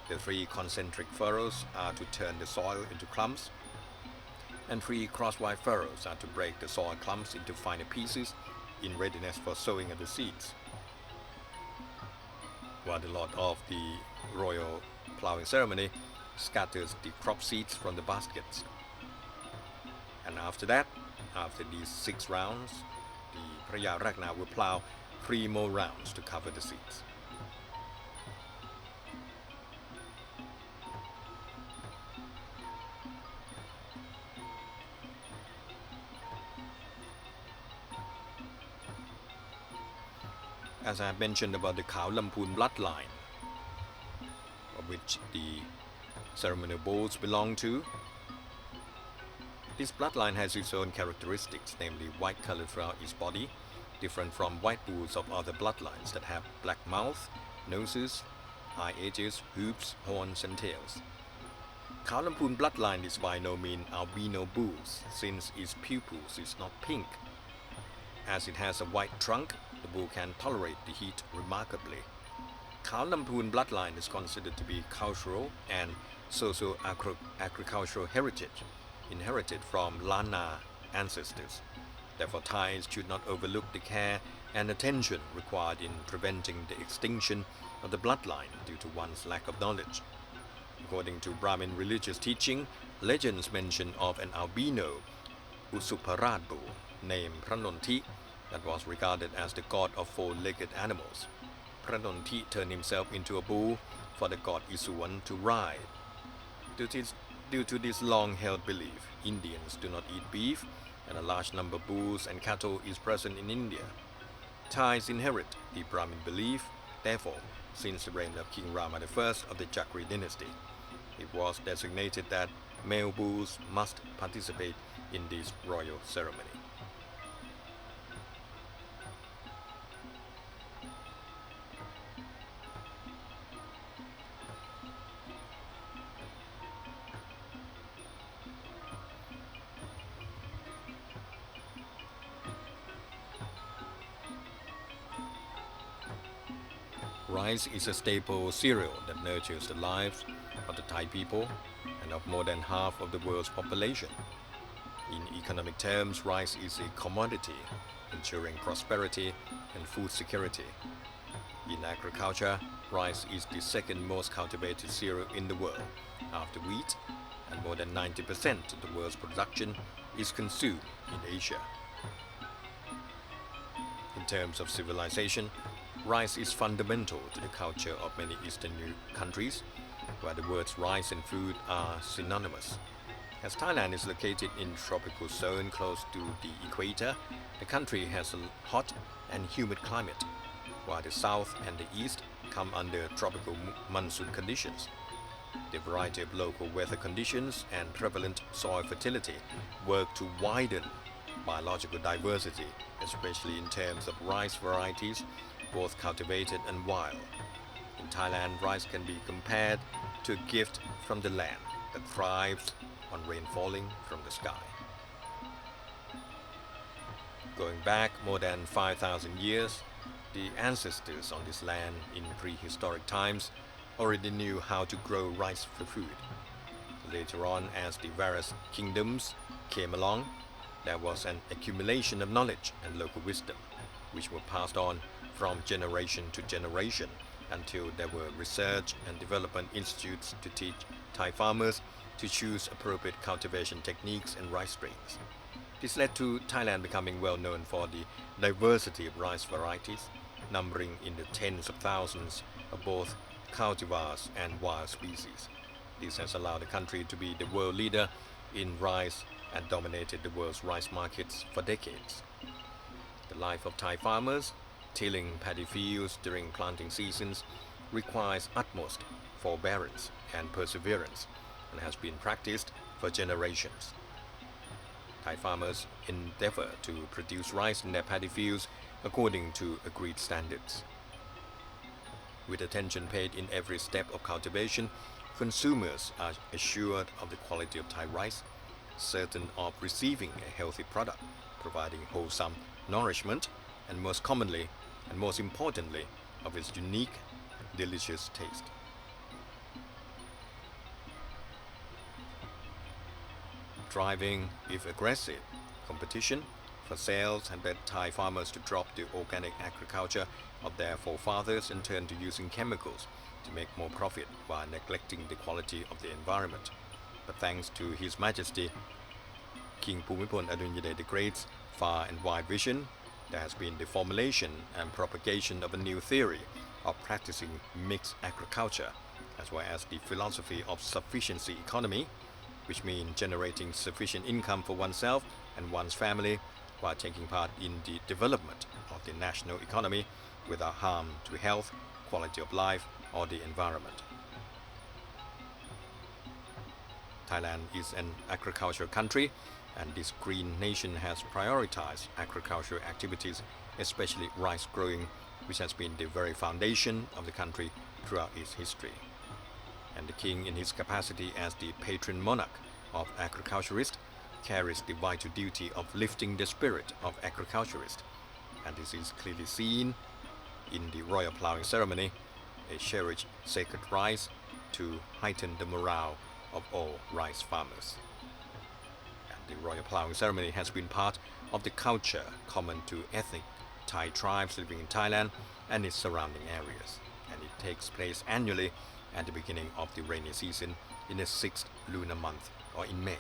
The 3 concentric furrows are to turn the soil into clumps, and 3 crosswise furrows are to break the soil clumps into finer pieces in readiness for sowing of the seeds. While the Lord of the royal ploughing ceremony scatters the crop seeds from the baskets. And after that, after these 6 rounds, the Praya Ragna will plow 3 more rounds to cover the seeds. As I mentioned about the Khao Lamphun bloodline, of which the ceremonial bulls belong to, this bloodline has its own characteristics, namely white color throughout its body, different from white bulls of other bloodlines that have black mouth, noses, eye edges, hooves, horns, and tails. Khao Lamphun bloodline is by no means albino bulls, since its pupils is not pink. As it has a white trunk, the bull can tolerate the heat remarkably. Khao Lamphun bloodline is considered to be cultural and socio-agricultural heritage inherited from Lana ancestors. Therefore, Thais should not overlook the care and attention required in preventing the extinction of the bloodline due to one's lack of knowledge. According to Brahmin religious teaching, legends mention of an albino Usuparat bull named Pranonti that was regarded as the god of 4-legged animals. Pranonti turned himself into a bull for the god Isuan to ride. Due to this long-held belief, Indians do not eat beef, and a large number of bulls and cattle is present in India. Thais inherit the Brahmin belief, therefore, since the reign of King Rama I of the Chakri dynasty, it was designated that male bulls must participate in this royal ceremony. Rice is a staple cereal that nurtures the lives of the Thai people and of more than half of the world's population. In economic terms, rice is a commodity, ensuring prosperity and food security. In agriculture, rice is the second most cultivated cereal in the world, after wheat, and more than 90% of the world's production is consumed in Asia. In terms of civilization, rice is fundamental to the culture of many Eastern countries, where the words rice and food are synonymous. As Thailand is located in tropical zone close to the equator, the country has a hot and humid climate, while the south and the east come under tropical monsoon conditions. The variety of local weather conditions and prevalent soil fertility work to widen biological diversity, especially in terms of rice varieties, both cultivated and wild. In Thailand, rice can be compared to a gift from the land that thrives on rain falling from the sky. Going back more than 5,000 years, the ancestors on this land in prehistoric times already knew how to grow rice for food. Later on, as the various kingdoms came along, there was an accumulation of knowledge and local wisdom, which were passed on from generation to generation until there were research and development institutes to teach Thai farmers to choose appropriate cultivation techniques and rice strains. This led to Thailand becoming well known for the diversity of rice varieties, numbering in the tens of thousands of both cultivars and wild species. This has allowed the country to be the world leader in rice and dominated the world's rice markets for decades. The life of Thai farmers, tilling paddy fields during planting seasons, requires utmost forbearance and perseverance and has been practiced for generations. Thai farmers endeavor to produce rice in their paddy fields according to agreed standards. With attention paid in every step of cultivation, consumers are assured of the quality of Thai rice, certain of receiving a healthy product, providing wholesome nourishment, and most commonly and most importantly, of its unique, delicious taste. Driving, if aggressive, competition for sales had led Thai farmers to drop the organic agriculture of their forefathers and turn to using chemicals to make more profit while neglecting the quality of the environment. But thanks to His Majesty, King Bhumibol Adulyadej the Great's far and wide vision, there has been the formulation and propagation of a new theory of practicing mixed agriculture, as well as the philosophy of sufficiency economy, which means generating sufficient income for oneself and one's family while taking part in the development of the national economy without harm to health, quality of life, or the environment. Thailand is an agricultural country, and this green nation has prioritized agricultural activities, especially rice growing, which has been the very foundation of the country throughout its history. And the king, in his capacity as the patron monarch of agriculturists, carries the vital duty of lifting the spirit of agriculturists, and this is clearly seen in the royal ploughing ceremony, a cherished sacred rice to heighten the morale of all rice farmers. And the royal ploughing ceremony has been part of the culture common to ethnic Thai tribes living in Thailand and its surrounding areas, and it takes place annually at the beginning of the rainy season in the 6th lunar month, or in May.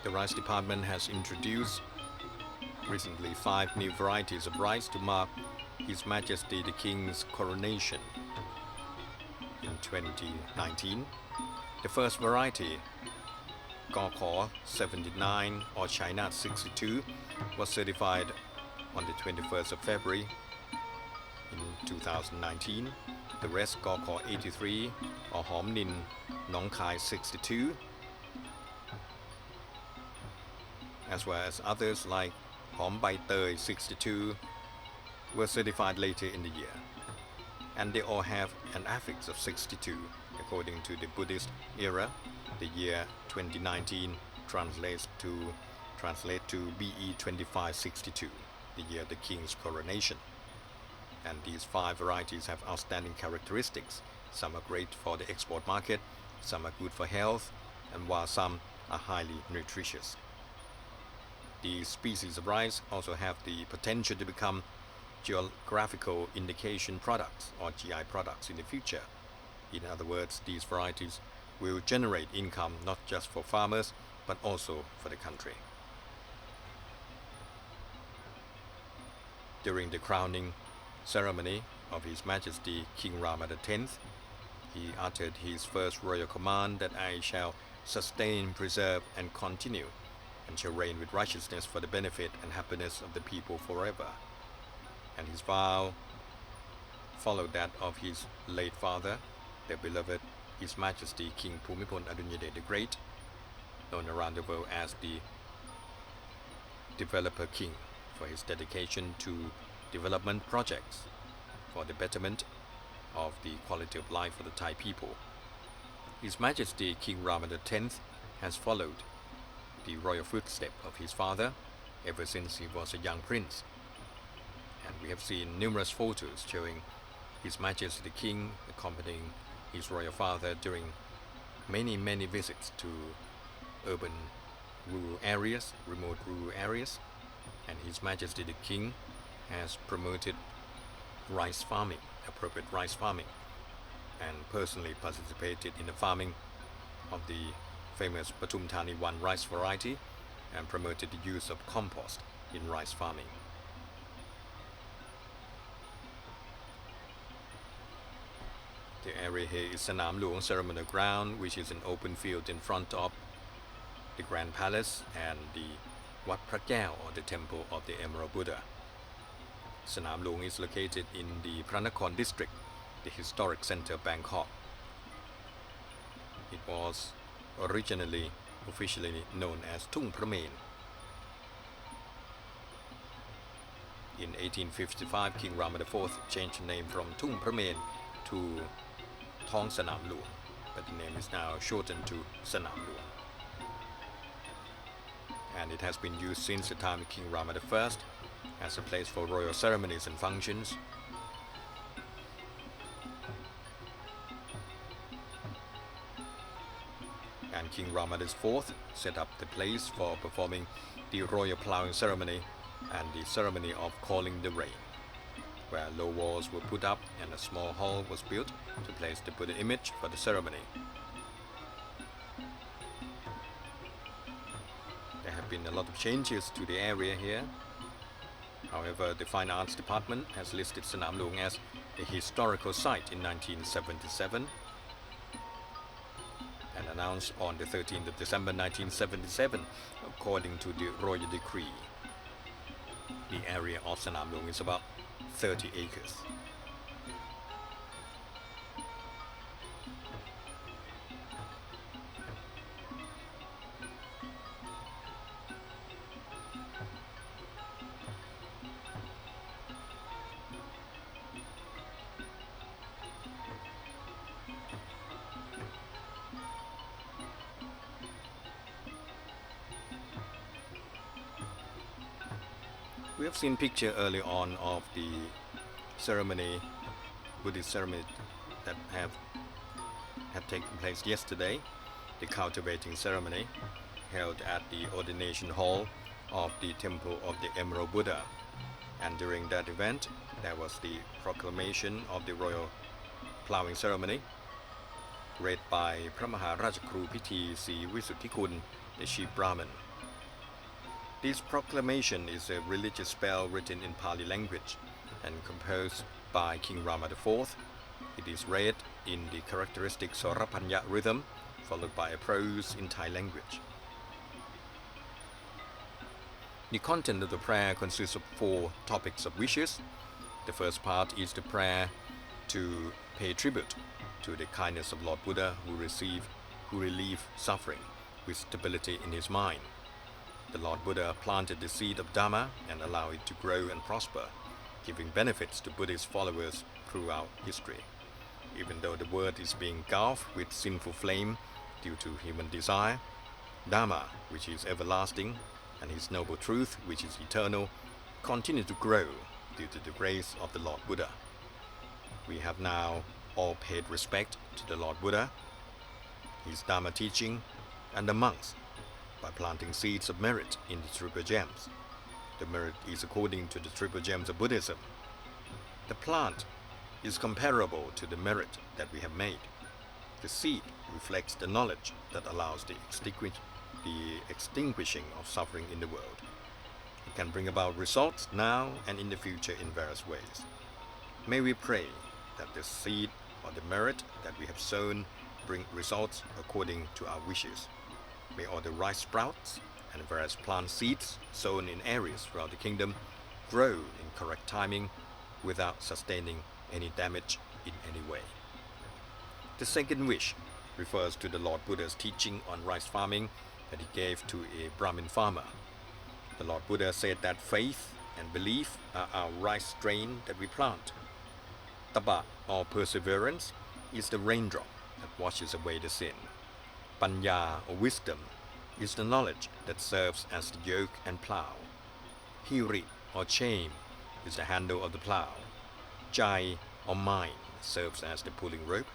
The rice department has introduced recently 5 new varieties of rice to mark His Majesty the King's coronation in 2019. The first variety, Gokor 79 or China 62, was certified on the 21st of February in 2019. The rest, Gokor 83 or Hom Nin Nong Khai 62, as well as others like Hom Bai Tơi 62, were certified later in the year. And they all have an affix of 62. According to the Buddhist era, the year 2019 translates to BE 2562, the year of the king's coronation. And these 5 varieties have outstanding characteristics. Some are great for the export market, some are good for health, and while some are highly nutritious. These species of rice also have the potential to become geographical indication products, or GI products, in the future. In other words, these varieties will generate income not just for farmers but also for the country. During the crowning ceremony of His Majesty King Rama X, he uttered his first royal command that I shall sustain, preserve, and continue, and shall reign with righteousness for the benefit and happiness of the people forever. And his vow followed that of his late father, the beloved His Majesty King Bhumibol Adulyadej the Great, known around the world as the Developer King, for his dedication to development projects for the betterment of the quality of life for the Thai people. His Majesty King Rama X has followed the royal footsteps of his father ever since he was a young prince. And we have seen numerous photos showing His Majesty the King accompanying his royal father during many visits to urban rural areas, remote rural areas. And His Majesty the King has promoted rice farming, appropriate rice farming, and personally participated in the farming of the famous Pathum Thani 1 rice variety and promoted the use of compost in rice farming. The area here is Sanam Luang Ceremonial Ground, which is an open field in front of the Grand Palace and the Wat Phra Kaew, or the Temple of the Emerald Buddha. Sanam Luang is located in the Pranakon district, the historic center of Bangkok. It was originally officially known as Thung Pramen. In 1855, King Rama IV changed the name from Thung Pramen to Thong Sanam Luang, but the name is now shortened to Sanam Luang. And it has been used since the time of King Rama I as a place for royal ceremonies and functions. And King Rama IV set up the place for performing the royal ploughing ceremony and the ceremony of calling the rain, where low walls were put up and a small hall was built to place the Buddha image for the ceremony. There have been a lot of changes to the area here. However, the Fine Arts Department has listed Sanam Luang as a historical site in 1977 and announced on the 13th of December 1977 according to the royal decree. The area of Sanam Luang is about 30 acres. We have seen picture early on of the ceremony, Buddhist ceremony that had taken place yesterday, the cultivating ceremony held at the ordination hall of the Temple of the Emerald Buddha. And during that event, there was the proclamation of the royal ploughing ceremony, read by พระมหาราชครูพิธีศรีวิสุทธิคุณ the chief Brahmin. This proclamation is a religious spell written in Pali language and composed by King Rama IV. It is read in the characteristic Sorapanya rhythm, followed by a prose in Thai language. The content of the prayer consists of 4 topics of wishes. The first part is the prayer to pay tribute to the kindness of Lord Buddha who relieve suffering with stability in his mind. The Lord Buddha planted the seed of Dhamma and allowed it to grow and prosper, giving benefits to Buddhist followers throughout history. Even though the world is being engulfed with sinful flame due to human desire, Dhamma, which is everlasting, and his noble truth, which is eternal, continue to grow due to the grace of the Lord Buddha. We have now all paid respect to the Lord Buddha, his Dhamma teaching, and the monks by planting seeds of merit in the triple gems. The merit is according to the triple gems of Buddhism. The plant is comparable to the merit that we have made. The seed reflects the knowledge that allows the extinguishing of suffering in the world. It can bring about results now and in the future in various ways. May we pray that the seed or the merit that we have sown bring results according to our wishes. May all the rice sprouts and various plant seeds sown in areas throughout the kingdom grow in correct timing without sustaining any damage in any way. The second wish refers to the Lord Buddha's teaching on rice farming that he gave to a Brahmin farmer. The Lord Buddha said that faith and belief are our rice strain that we plant. Tapa, or perseverance, is the raindrop that washes away the sin. Panya, or wisdom, is the knowledge that serves as the yoke and plough. Hiri, or chain, is the handle of the plough. Jai, or mind, serves as the pulling rope.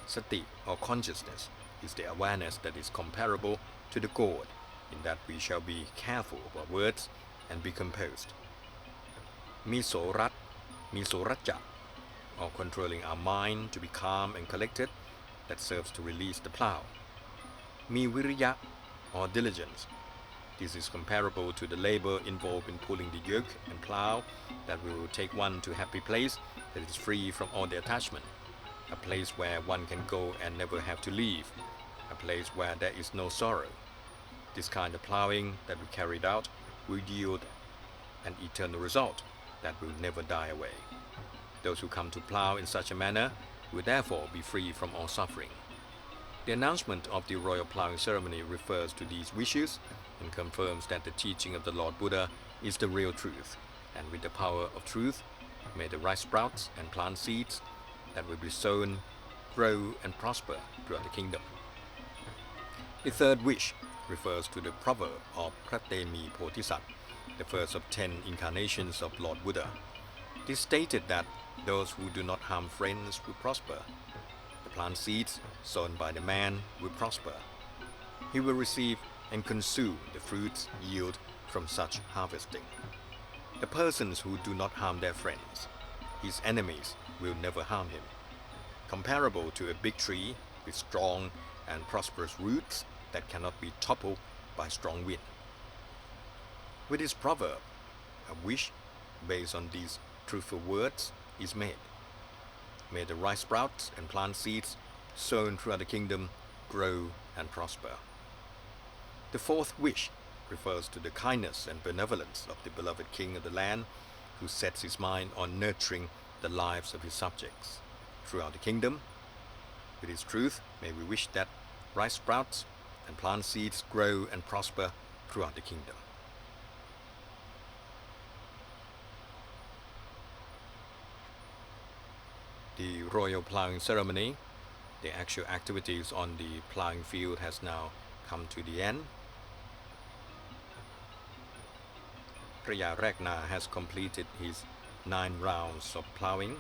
Sati, or consciousness, is the awareness that is comparable to the gourd, in that we shall be careful of our words and be composed. Misorat, misoraja, or controlling our mind to be calm and collected, that serves to release the plough. Mi viriya, or diligence. This is comparable to the labor involved in pulling the yoke and plough that will take one to a happy place that is free from all the attachment, a place where one can go and never have to leave, a place where there is no sorrow. This kind of ploughing that we carried out will yield an eternal result that will never die away. Those who come to plough in such a manner will therefore be free from all suffering. The announcement of the royal ploughing ceremony refers to these wishes and confirms that the teaching of the Lord Buddha is the real truth, and with the power of truth, may the rice sprouts and plant seeds that will be sown grow and prosper throughout the kingdom. The third wish refers to the proverb of Pratemi Bodhisattva, the first of 10 incarnations of Lord Buddha. It is stated that those who do not harm friends will prosper. The plant seeds sown by the man will prosper. he will receive and consume the fruits yield from such harvesting. The persons who do not harm their friends, his enemies, will never harm him. Comparable to a big tree with strong and prosperous roots that cannot be toppled by strong wind. With his proverb, a wish based on these truthful words is made. May the rice sprouts and plant seeds sown throughout the kingdom grow and prosper. The fourth wish refers to the kindness and benevolence of the beloved king of the land, who sets his mind on nurturing the lives of his subjects throughout the kingdom. With his truth, may we wish that rice sprouts and plant seeds grow and prosper throughout the kingdom. The royal ploughing ceremony, the actual activities on the ploughing field has now come to the end. พระยาแรกนา has completed his 9 rounds of ploughing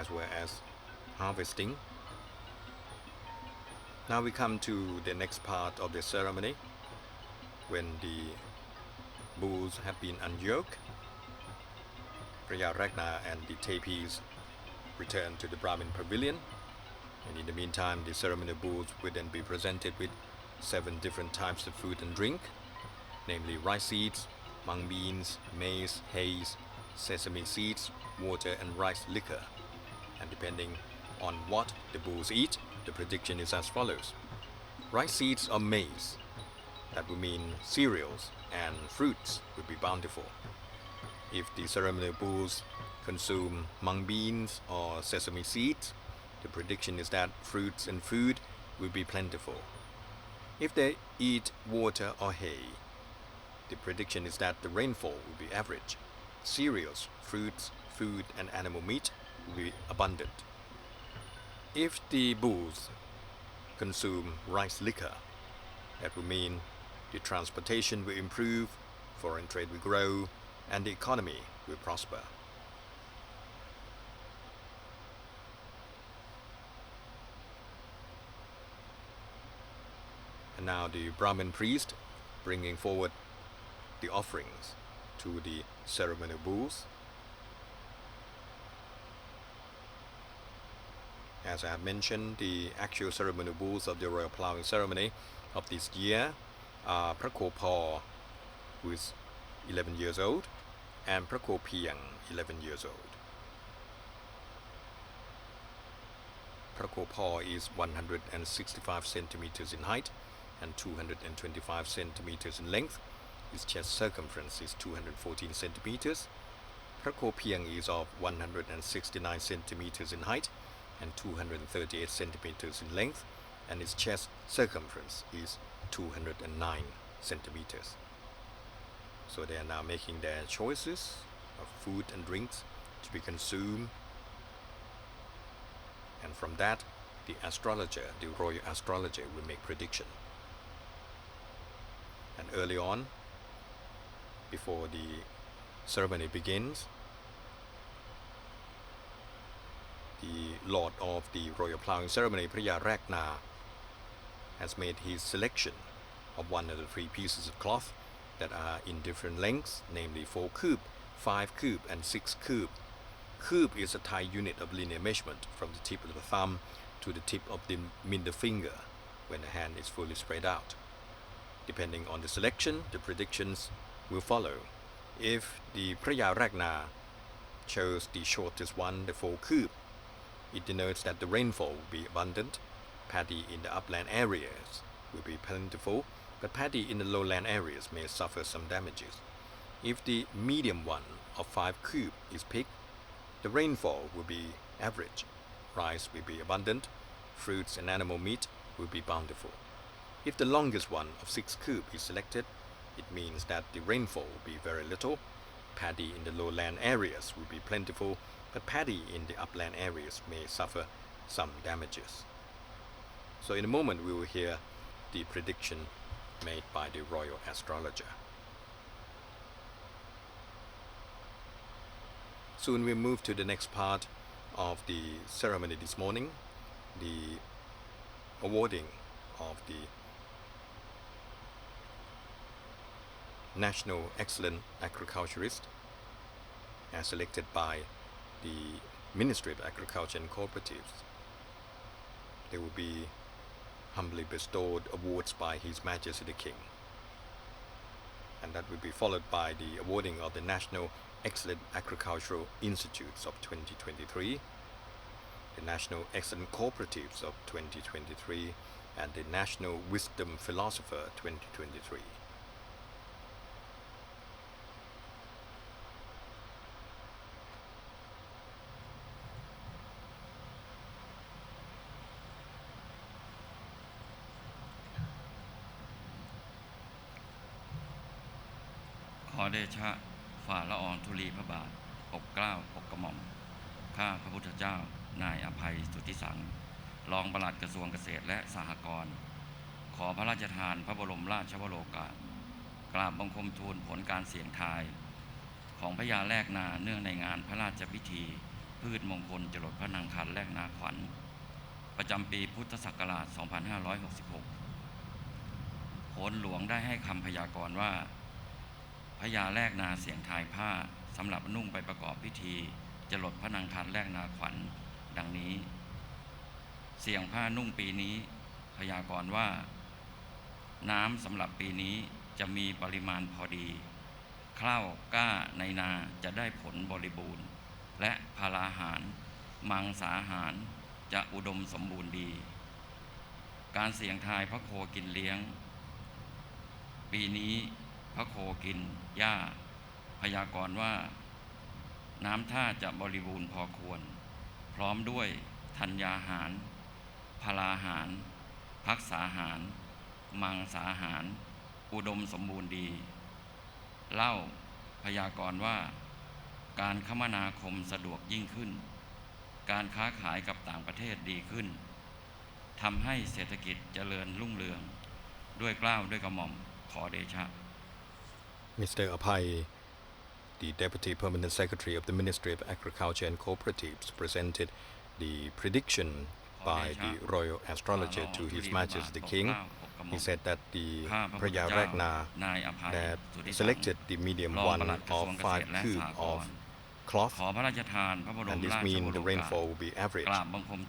as well as harvesting. Now we come to the next part of the ceremony when the bulls have been unyoked. พระยาแรกนา and the tapis return to the Brahmin pavilion, and in the meantime the ceremonial bulls will then be presented with 7 different types of food and drink, namely rice seeds, mung beans, maize, hays, sesame seeds, water and rice liquor. And depending on what the bulls eat, the prediction is as follows. Rice seeds or maize, that would mean cereals and fruits, would be bountiful. If the ceremonial bulls consume mung beans or sesame seeds, the prediction is that fruits and food will be plentiful. If they eat water or hay, the prediction is that the rainfall will be average. Cereals, fruits, food and animal meat will be abundant. If the bulls consume rice liquor, that will mean the transportation will improve, foreign trade will grow, and the economy will prosper. And now the Brahmin priest bringing forward the offerings to the ceremonial bulls. As I have mentioned, the actual ceremonial bulls of the royal ploughing ceremony of this year are Ploughing, who is 11 years old, and Ploughing, 11 years old. Ploughing is 165 centimeters in height and 225 centimeters in length. His chest circumference is 214 centimeters. Ploughing is of 169 centimeters in height and 238 centimeters in length, and his chest circumference is 209 centimeters. So they are now making their choices of food and drinks to be consumed, and from that the astrologer, the royal astrologer, will make prediction. And early on, before the ceremony begins, the lord of the royal ploughing ceremony, พระยาแรกนา has made his selection of one of the 3 pieces of cloth that are in different lengths, namely 4 kub, 5 kub and 6 kub. Kub is a Thai unit of linear measurement from the tip of the thumb to the tip of the middle finger when the hand is fully spread out. Depending on the selection, the predictions will follow. If the พระยาแรกนา chose the shortest one, the 4 kub, it denotes that the rainfall will be abundant, paddy in the upland areas will be plentiful, but paddy in the lowland areas may suffer some damages. If the medium one of 5 kub is picked, the rainfall will be average, rice will be abundant, fruits and animal meat will be bountiful. If the longest one of 6 kub is selected, it means that the rainfall will be very little, paddy in the lowland areas will be plentiful, but paddy in the upland areas may suffer some damages. So in a moment we will hear the prediction made by the royal astrologer. Soon we move to the next part of the ceremony this morning, the awarding of the National Excellent Agriculturist as selected by the Ministry of Agriculture and Cooperatives. They will be humbly bestowed awards by His Majesty the King. And that will be followed by the awarding of the National Excellent Agricultural Institutes of 2023, the National Excellent Cooperatives of 2023, and the National Wisdom Philosopher 2023.ขอเดชะฝ่าละอองธุลีพระบาทปกเกล้าปกกระหม่อมข้าพระพุทธเจ้านายอภัยสุทธิสังรองปลัดกระทรวงเกษตรและสหกรณ์ขอพระราชทานพระบรมราชวโรกาสกราบบังคมทูลผลการเสี่ยงทายของพญาแลกนาเนื่องในงานพระราชพิธีพืชมงคลจรดพระนางคันแลกนาขวัญประจำปีพุทธศักราช 2566 โหนหลวงได้ให้คำพยากรณ์ว่าพญาแลกนาเสียงทายผ้าสำหรับนุ่งไปประกอบพิธีจรดพระนางคันแลกนาขวัญดังนี้เสียงผ้านุ่งปีนี้พยากรณ์ว่าน้ำสำหรับปีนี้จะมีปริมาณพอดีข้าวกล้าในนาจะได้ผลบริบูรณ์และพาราหารมังสาหารจะอุดมสมบูรณ์ดีการเสี่ยงทายพระโคกินเลี้ยงปีนี้พระโคกินหญ้าพยากรณ์ว่าน้ำท่าจะบริบูรณ์พอควรพร้อมด้วยธัญญาหารพาราหารภักษาหารมังสาหารอุดมสมบูรณ์ดีเล่าพยากรณ์ว่าการคมนาคมสะดวกยิ่งขึ้นการค้าขายกับต่างประเทศดีขึ้นทำให้เศรษฐกิจเจริญรุ่งเรืองด้วยเกล้าด้วยกระหม่อมขอเดชะMr. Apai, the Deputy Permanent Secretary of the Ministry of Agriculture and Cooperatives, presented the prediction by the Royal Astrologer to His Majesty the King. He said that the Praya Ragna that selected the medium one of 5 cube of cloth, and this means the rainfall will be average,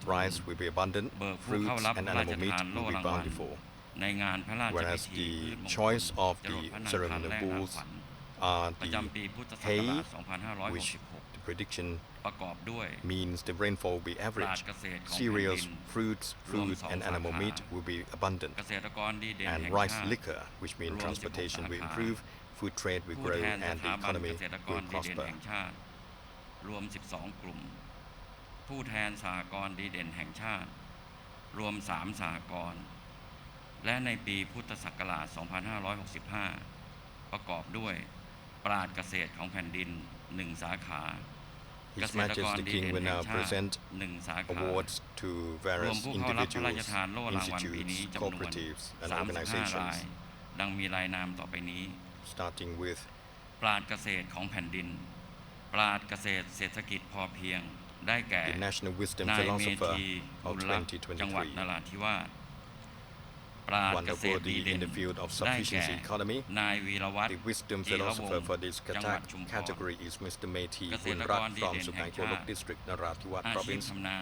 rice will be abundant, fruits and animal meat will be bountiful. Whereas the choice of the ceremonial bulls are the hay, which the prediction means the rainfall will be average. Cereals, fruits, food and animal meat will be abundant. And rice liquor, which means transportation will improve, food trade will grow and the economy will prosper. รวม 12 กลุ่มผู้แทนสหกรณ์ดีเด่นแห่งชาติรวม 3 สหกรณ์และในปีพุทธศักราช 2565 ประกอบด้วยปราชญ์เกษตรของแผ่นดิน 1 สาขา His Majesty the King will now present awards to various individuals, institutes, cooperatives and organizations. ดังมีรายนามต่อไปนี้ Starting with ปราชญ์เกษตรของแผ่นดินปราชญ์เกษตรเศรษฐกิจพอเพียงได้แก่ the National Wisdom นายเม Philosopher ธี of บุญลักษณ์จังหวัดนราธิวาสปราชญ์ one เกษตรดี awardee เด่ in น the field of ได้แก่ sufficiency economy. นายวีรวัฒน์ The wisdom จีรวง philosopher ศ์ for this จังหวัดชุมพร category is Mr. Methi เกษตรกร Bunrat ดี from เด่นแห่ง Sukai ชา Kolok ติ District, Narathiwat อาชีพ Province. ทำนา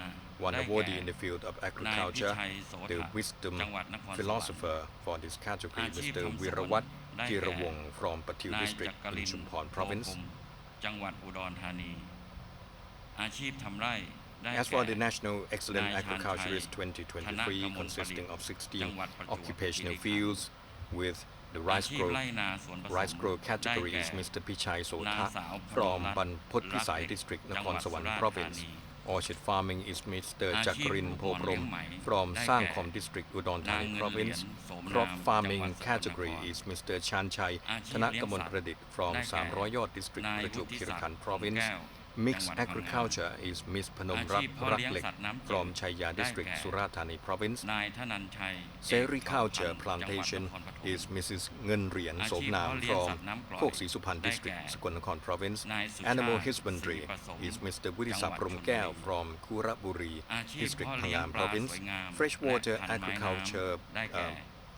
One ได้ awardee แก่ in the field of นายพิ agriculture. ชัยโส The ถะ wisdom จังหวัดนครสวรรค์ philosopher for this category, อาชีพ Mr. ทำสวน Virawat ได้แก่ Jirawong from Patil นาย District จักริ in นทร์ Chumphon โพ Province. พรหมจังหวัดอุดรธานีอาชีพทำไร่ได้ As for แก่ the National Excellent นายชาญชัย Agriculturist ธนก 2023, มลประดิษฐ์ consisting of จัง 16 หวัดประจวบ occupational คีรีขันธ์ fields with the อา rice ชีพ grow ไร่นาสวนผสม Rice grow ได้ category แก่ is Mr. Pichai นาง Sotha สาวพ from นมรัตน์ Banpot รัก Pisai เด็ก District, จังหวัด Nakhon สุ Sawan ราษฎร์ธา Province. นี Orchard farming is Mr. อาชีพ Jakarin ปลูกหม่อนเลี้ยง Poprom ไหม from ได้แก่ Sangkhom District, Udon นาง Thani เงินเหรียญ Province. โสม Crop นามจังหวั farming ดสกลนคร category is Mr. Chanchai อาชีพเลี้ยงสัตว์ Thanakamonpradit from ได้แก่ Samroyot District, นายวุ Prachuap ฒิศักดิ์ Khirikan คง Province. แก้ว Mixed จังหวัดพังงา agriculture is Miss อา Phanom ชีพเพาะเลี้ยง Raklek สัตว์น้ำจืด from Chaya ได้ District, แก่ Surat Thani Province. นายธนัญชัย Sericulture เอกเผ่าพันธุ์ plantation จังหวัดนครปฐม is Mrs. Ngen Rian อาชีพ Somnam เพาะเลี้ยง from สัตว์น้ำกร่อย Kok Si Supan ได้ District, แก่ Sakunakhon Province. นายสุชาติ Animal husbandry ศรีประสงค์ is Mr. จังหวัด Wudisak ชลบุรี Promkeo from Kuraburi อาชีพ District, เพาะเลี้ยง Phangam ปลา Province. สวยงาม Freshwater และพันธุ์ไม้น้ำ agriculture ได้แก่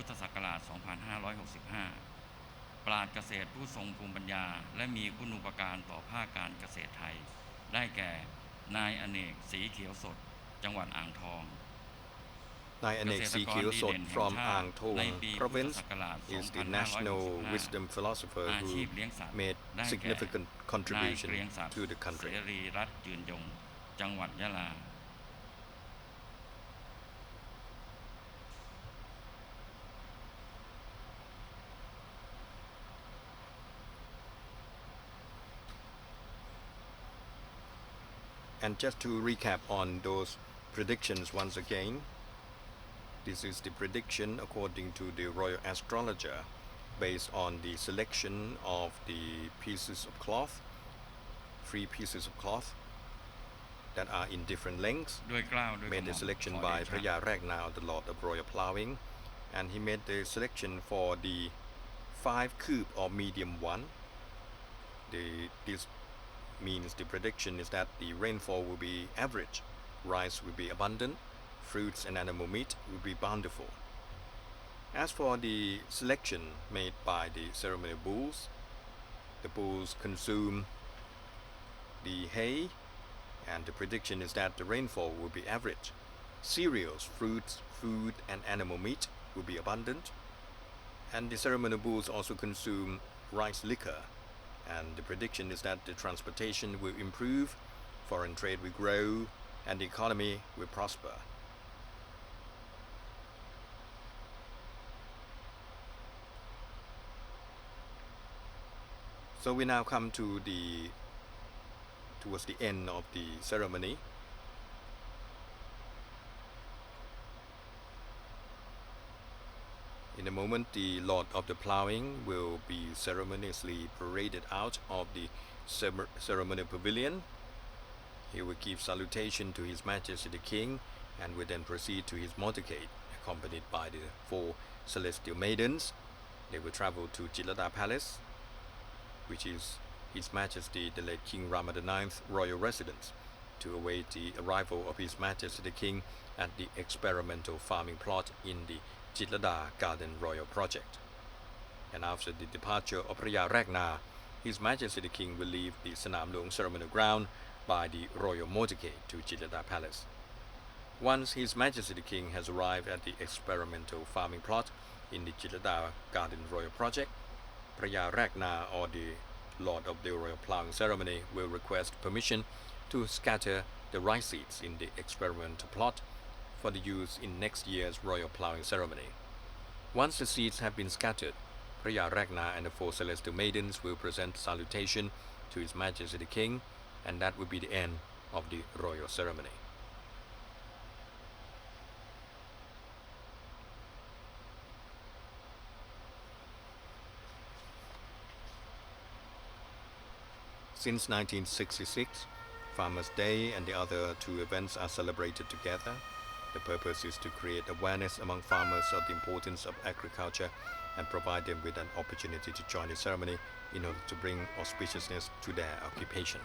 พุทธศักราช 2565 ปราชญ์เกษตรผู้ทรงภูมิปัญญาและมีคุณูปการต่อภาคการเกษตรไทยได้แก่นายอเนกศรีเขียวสดจังหวัดอ่างทอง Nai Anek Si Kio Sot from Ang Thong province is the national wisdom philosopher who made significant contribution to the เส country. รีรัตน์ยืนยงจังหวัดยะลา And just to recap on those predictions once again, This is the prediction according to the royal astrologer based on the selection of the pieces of cloth, 3 pieces of cloth that are in different lengths, ด้วยเกล้าวด้วยกระ made หม่ the อม selection ขอ by เด พระ ชะ ยาแรกนาof the Lord of Royal Ploughing, and he made the selection for the 5 cube or medium one. This means the prediction is that the rainfall will be average, rice will be abundant, fruits and animal meat will be bountiful. As for the selection made by the ceremonial bulls, the bulls consume the hay, and the prediction is that the rainfall will be average. Cereals, fruits, food, and animal meat will be abundant. And the ceremonial bulls also consume rice liquor. And the prediction is that the transportation will improve, foreign trade will grow, and the economy will prosper. So we now come towards the end of the ceremony. In a moment, the Lord of the Ploughing will be ceremoniously paraded out of the ceremonial pavilion. He will give salutation to His Majesty the King and will then proceed to his motorcade, accompanied by the 4 celestial maidens. They will travel to Chilada Palace, which is His Majesty the late King Rama IX's royal residence, to await the arrival of His Majesty the King at the experimental farming plot in the Chilada Garden Royal Project. And after the departure of Phra Ya Ragna, His Majesty the King will leave the Sanam Luang ceremonial ground by the royal motorcade to Chilada Palace. Once His Majesty the King has arrived at the experimental farming plot in the Chilada Garden Royal Project, Phra Ya Ragna, or the Lord of the Royal Ploughing Ceremony, will request permission to scatter the rice seeds in the experimental plot for the use in next year's royal ploughing ceremony. Once the seeds have been scattered, Phra Ya Ragna and the 4 celestial maidens will present salutation to His Majesty the King, and that will be the end of the royal ceremony. Since 1966, Farmers' Day and the other 2 events are celebrated together. The purpose is to create awareness among farmers of the importance of agriculture and provide them with an opportunity to join the ceremony in order to bring auspiciousness to their occupation.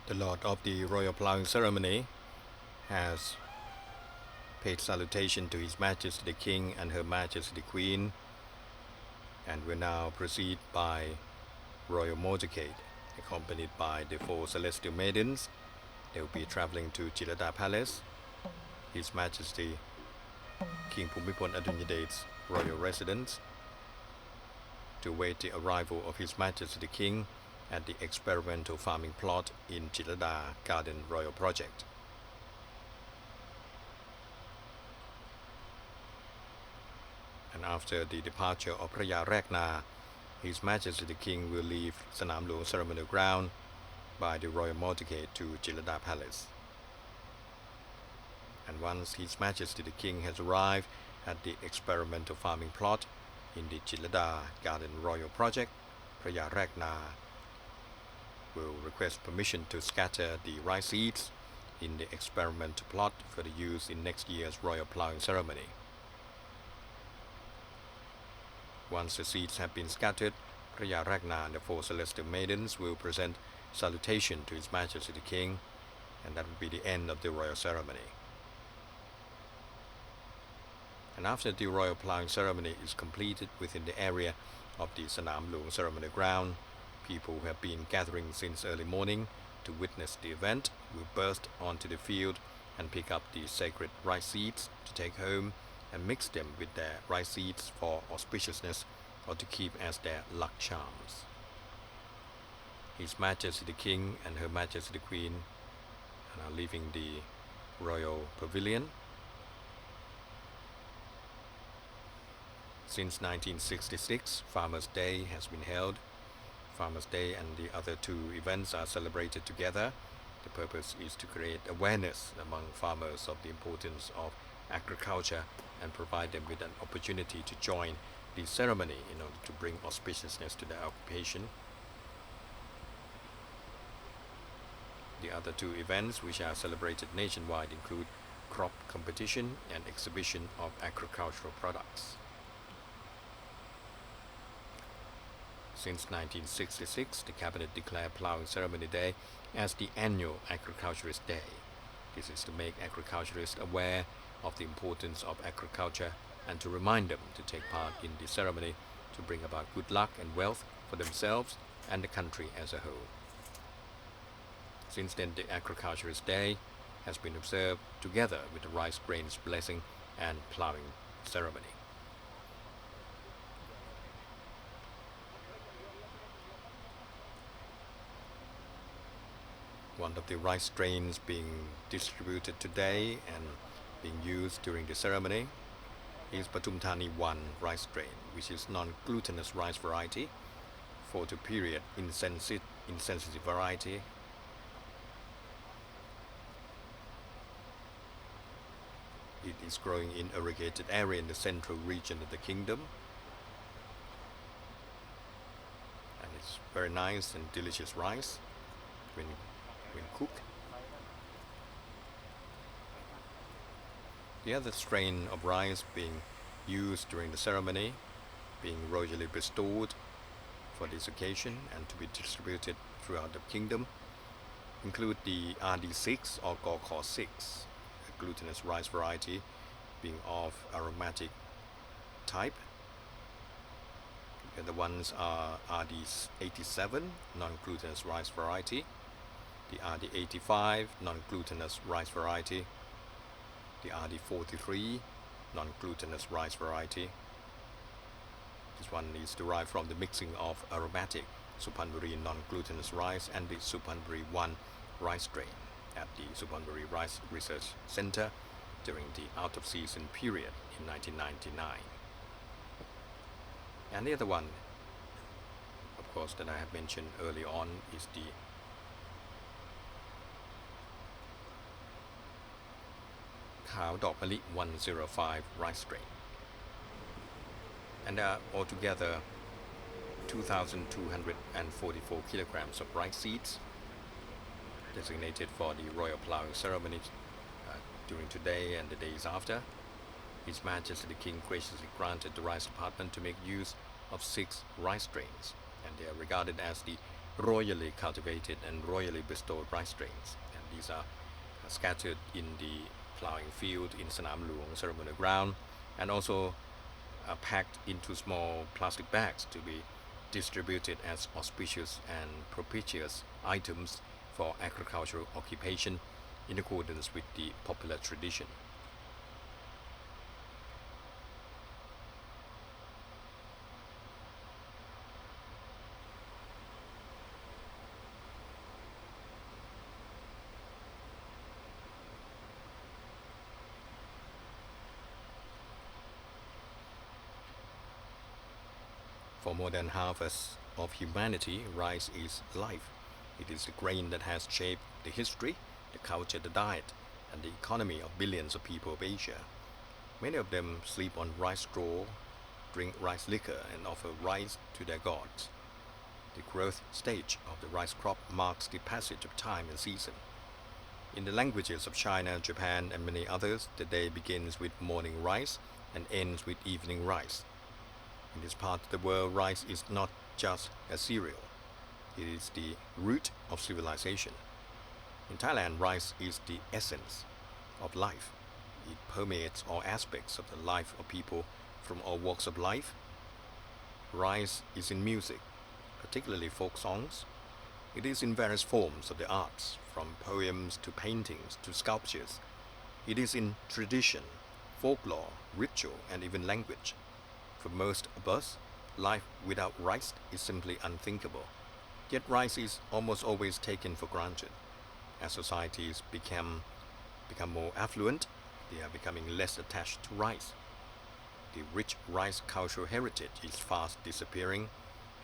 The Lord of the Royal Ploughing Ceremony has paid salutation to His Majesty the King and Her Majesty the Queen, and will now proceed by royal motorcade, accompanied by the 4 celestial maidens. They will be traveling to Chilada Palace, His Majesty King Bhumibol Adulyadej's royal residence, to await the arrival of His Majesty the King at the experimental farming plot in Chilada Garden Royal Project. And after the departure of Phra Rek Na, His Majesty the King will leave Sanam Luang Ceremonial Ground by the royal motorcade to Chilada Palace. And once His Majesty the King has arrived at the experimental farming plot in the Chilada Garden Royal Project, Phra Rek Na will request permission to scatter the rice seeds in the experimental plot for the use in next year's royal ploughing ceremony. Once the seeds have been scattered, Phra Rek Na and the 4 celestial maidens will present salutation to His Majesty the King, and that will be the end of the royal ceremony. And after the royal ploughing ceremony is completed within the area of the Sanam Luang Ceremonial Ground, people who have been gathering since early morning to witness the event will burst onto the field and pick up the sacred rice seeds to take home and mix them with their rice seeds for auspiciousness or to keep as their luck charms. His Majesty the King and Her Majesty the Queen are now leaving the royal pavilion. Since 1966, Farmers' Day has been held. Farmers' Day and the other 2 events are celebrated together. The purpose is to create awareness among farmers of the importance of agriculture and provide them with an opportunity to join the ceremony in order to bring auspiciousness to their occupation. The other 2 events which are celebrated nationwide include crop competition and exhibition of agricultural products. Since 1966, the Cabinet declared Ploughing Ceremony Day as the annual Agriculturist Day. This is to make agriculturists aware of the importance of agriculture and to remind them to take part in the ceremony to bring about good luck and wealth for themselves and the country as a whole. Since then, the Agriculturist Day has been observed together with the rice grains blessing and ploughing ceremony. One of the rice strains being distributed today and being used during the ceremony is Pathum Thani 1 rice strain, which is non-glutinous rice variety, photo period insensitive variety. It is growing in irrigated area in the central region of the kingdom, and it's very nice and delicious rice when cooked. The other strain of rice being used during the ceremony, being royally bestowed for this occasion and to be distributed throughout the kingdom, include the RD6 or Gokor 6, a glutinous rice variety being of aromatic type. The other ones are RD87, non-glutinous rice variety, the RD85, non-glutinous rice variety, the RD43, non-glutinous rice variety. This one is derived from the mixing of aromatic Suphanburi non-glutinous rice and the Suphanburi 1 rice strain at the Suphanburi Rice Research Center during the out-of-season period in 1999. And the other one, of course, that I have mentioned early on is the Khao Dok Mali 105 rice strain. And there are altogether 2,244 kilograms of rice seeds designated for the royal ploughing ceremony during today and the days after. His Majesty the King graciously granted the rice department to make use of 6 rice strains, and they are regarded as the royally cultivated and royally bestowed rice grains. And these are scattered in the plowing field in Sanam Luang ceremonial ground, and also packed into small plastic bags to be distributed as auspicious and propitious items for agricultural occupation in accordance with the popular tradition. For more than half of humanity, rice is life. It is the grain that has shaped the history, the culture, the diet, and the economy of billions of people of Asia. Many of them sleep on rice straw, drink rice liquor, and offer rice to their gods. The growth stage of the rice crop marks the passage of time and season. In the languages of China, Japan, and many others, the day begins with morning rice and ends with evening rice. In this part of the world, rice is not just a cereal. It is the root of civilization. In Thailand, rice is the essence of life. It permeates all aspects of the life of people from all walks of life. Rice is in music, particularly folk songs. It is in various forms of the arts, from poems to paintings to sculptures. It is in tradition, folklore, ritual, and even language. For most of us, life without rice is simply unthinkable. Yet rice is almost always taken for granted. As societies become more affluent, they are becoming less attached to rice. The rich rice cultural heritage is fast disappearing,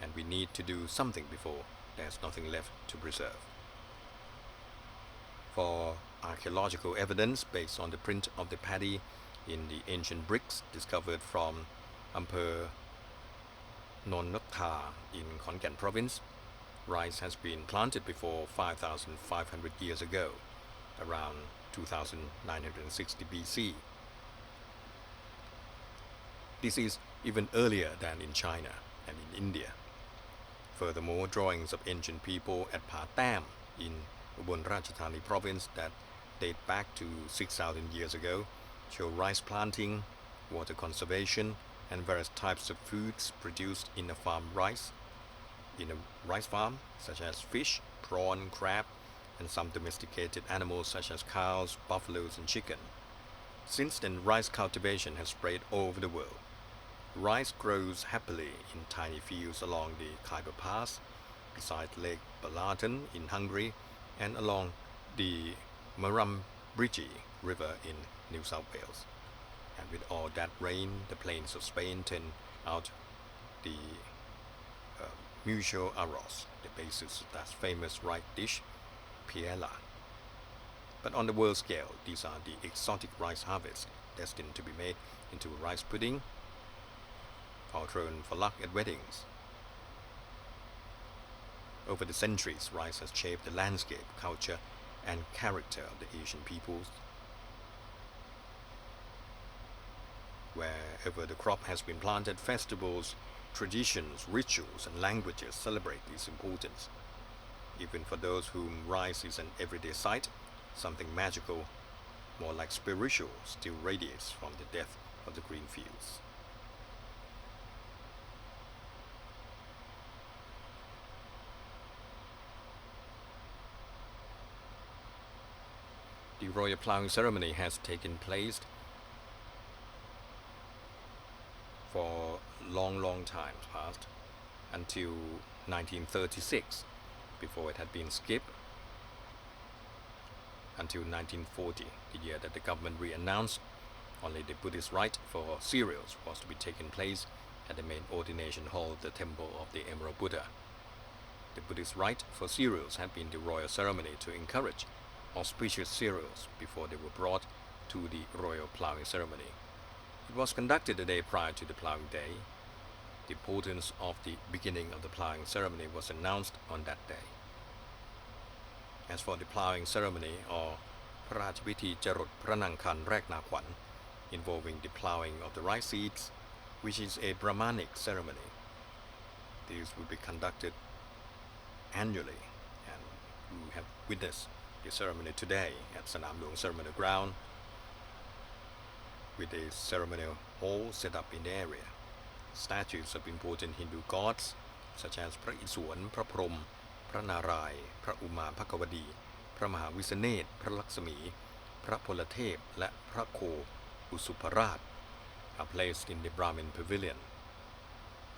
and we need to do something before there's nothing left to preserve. For archaeological evidence based on the print of the paddy in the ancient bricks discovered from Ampere Non Nok Tha in Khon Kaen province, rice has been planted before 5,500 years ago, around 2960 BC. This is even earlier than in China and in India. Furthermore, drawings of ancient people at Pa Tam in Ubon Ratchathani province that date back to 6,000 years ago show rice planting, water conservation, and various types of foods produced in a rice farm, such as fish, prawn, crab, and some domesticated animals such as cows, buffaloes, and chicken. Since then, rice cultivation has spread all over the world. Rice grows happily in tiny fields along the Khyber Pass, beside Lake Balaton in Hungary, and along the Murrumbidgee River in New South Wales. And with all that rain, the plains of Spain turn out the mucho arroz, the basis of that famous rice dish, paella. But on the world scale, these are the exotic rice harvests destined to be made into rice pudding or thrown for luck at weddings. Over the centuries, rice has shaped the landscape, culture, and character of the Asian peoples. Wherever the crop has been planted, festivals, traditions, rituals, and languages celebrate its importance. Even for those whom rice is an everyday sight, something magical, more like spiritual, still radiates from the depth of the green fields. The royal ploughing ceremony has taken place for long times past, until 1936, before it had been skipped, until 1940, the year that the government re-announced only the Buddhist rite for cereals was to be taken place at the main ordination hall of the Temple of the Emerald Buddha. The Buddhist rite for cereals had been the royal ceremony to encourage auspicious cereals before they were brought to the royal ploughing ceremony. It was conducted the day prior to the ploughing day. The importance of the beginning of the ploughing ceremony was announced on that day. As for the ploughing ceremony, or พระราชพิธีจรดพระนางคันแรกนาขวัญ involving the ploughing of the rice seeds, which is a Brahmanic ceremony. These will be conducted annually, and you have witnessed the ceremony today at Sanam Luang Ceremonial Ground with a ceremonial hall set up in the area. Statues of important Hindu gods such as พระอิศวรพระพรหมพระนารายณ์พระอุมาภกวดีพระมหาวิษเนศพระลักษมีพระพลเทพและพระโคอุสุภราช are placed in the Brahmin Pavilion.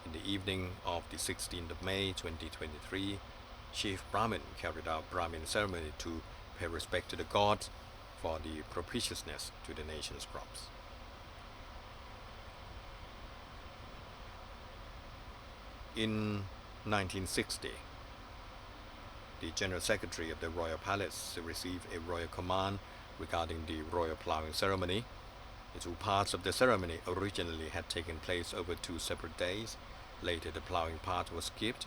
In the evening of the 16th of May 2023, Chief Brahmin carried out Brahmin ceremony to pay respect to the gods for the propitiousness to the nation's crops. In 1960, the General Secretary of the Royal Palace received a royal command regarding the royal ploughing ceremony. The two parts of the ceremony originally had taken place over 2 separate days. Later, the ploughing part was skipped.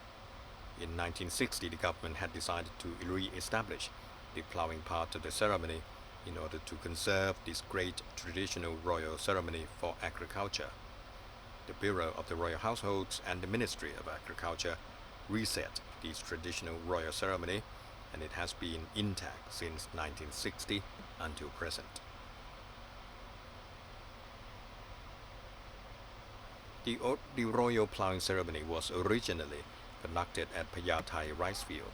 In 1960, the government had decided to re-establish the ploughing part of the ceremony in order to conserve this great traditional royal ceremony for agriculture. The Bureau of the Royal Households and the Ministry of Agriculture reset this traditional royal ceremony, and it has been intact since 1960 until present. The royal ploughing ceremony was originally conducted at Payathai rice field,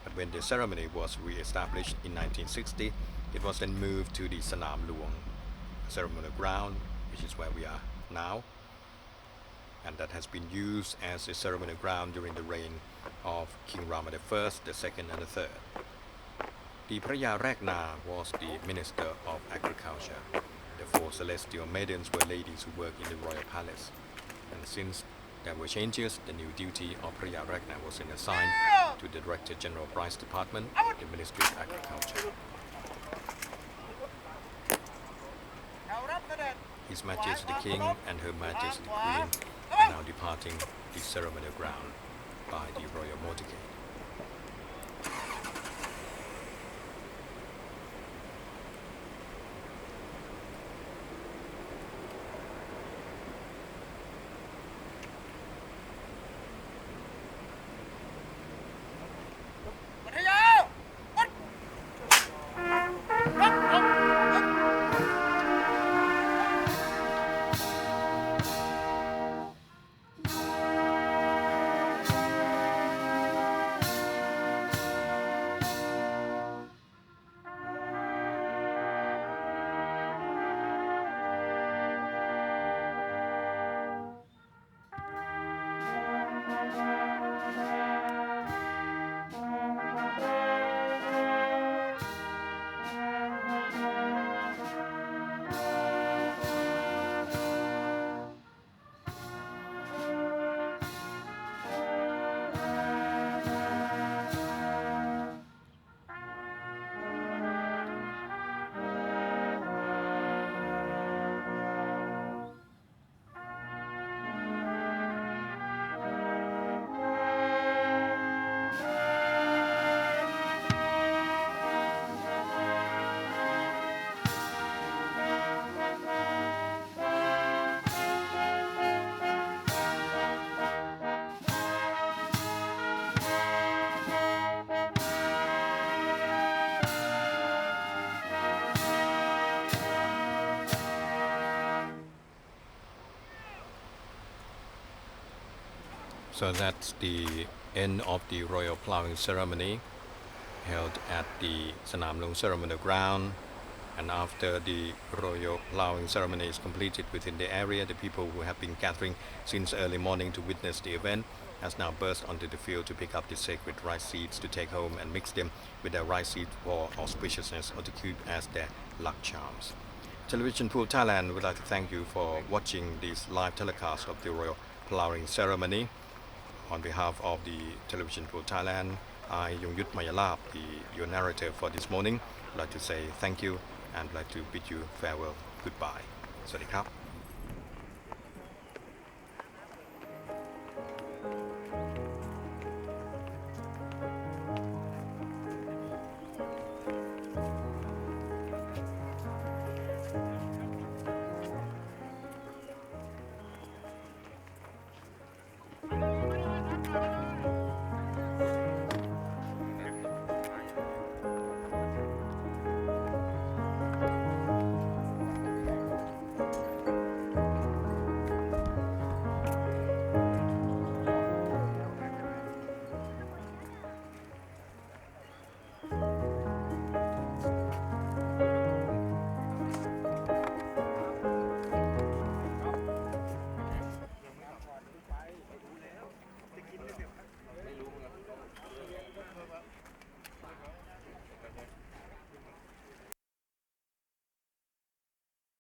but when the ceremony was re-established in 1960, it was then moved to the Sanam Luang ceremonial ground, which is where we are now, and that has been used as a ceremonial ground during the reign of King Rama I, the second and the third. The Praya Ragna was the Minister of Agriculture. The 4 celestial maidens were ladies who worked in the royal palace. And since there were changes, the new duty of Praya Ragna was then assigned to the Director General of Rice Department, the Ministry of Agriculture. His Majesty the King and Her Majesty the Queen are now departing the ceremonial ground by the royal motorcade. So that's the end of the royal ploughing ceremony held at the Sanam Luang Ceremonial Ground. And after the royal ploughing ceremony is completed within the area, the people who have been gathering since early morning to witness the event has now burst onto the field to pick up the sacred rice seeds to take home and mix them with their rice seeds for auspiciousness or to keep as their luck charms. Television Pool Thailand would like to thank you for watching this live telecast of the royal ploughing ceremony. On behalf of the Television Pool Thailand, I, Yongyut Mayalap, your narrator for this morning, would like to say thank you and would like to bid you farewell. Goodbye. สวัสดีครับ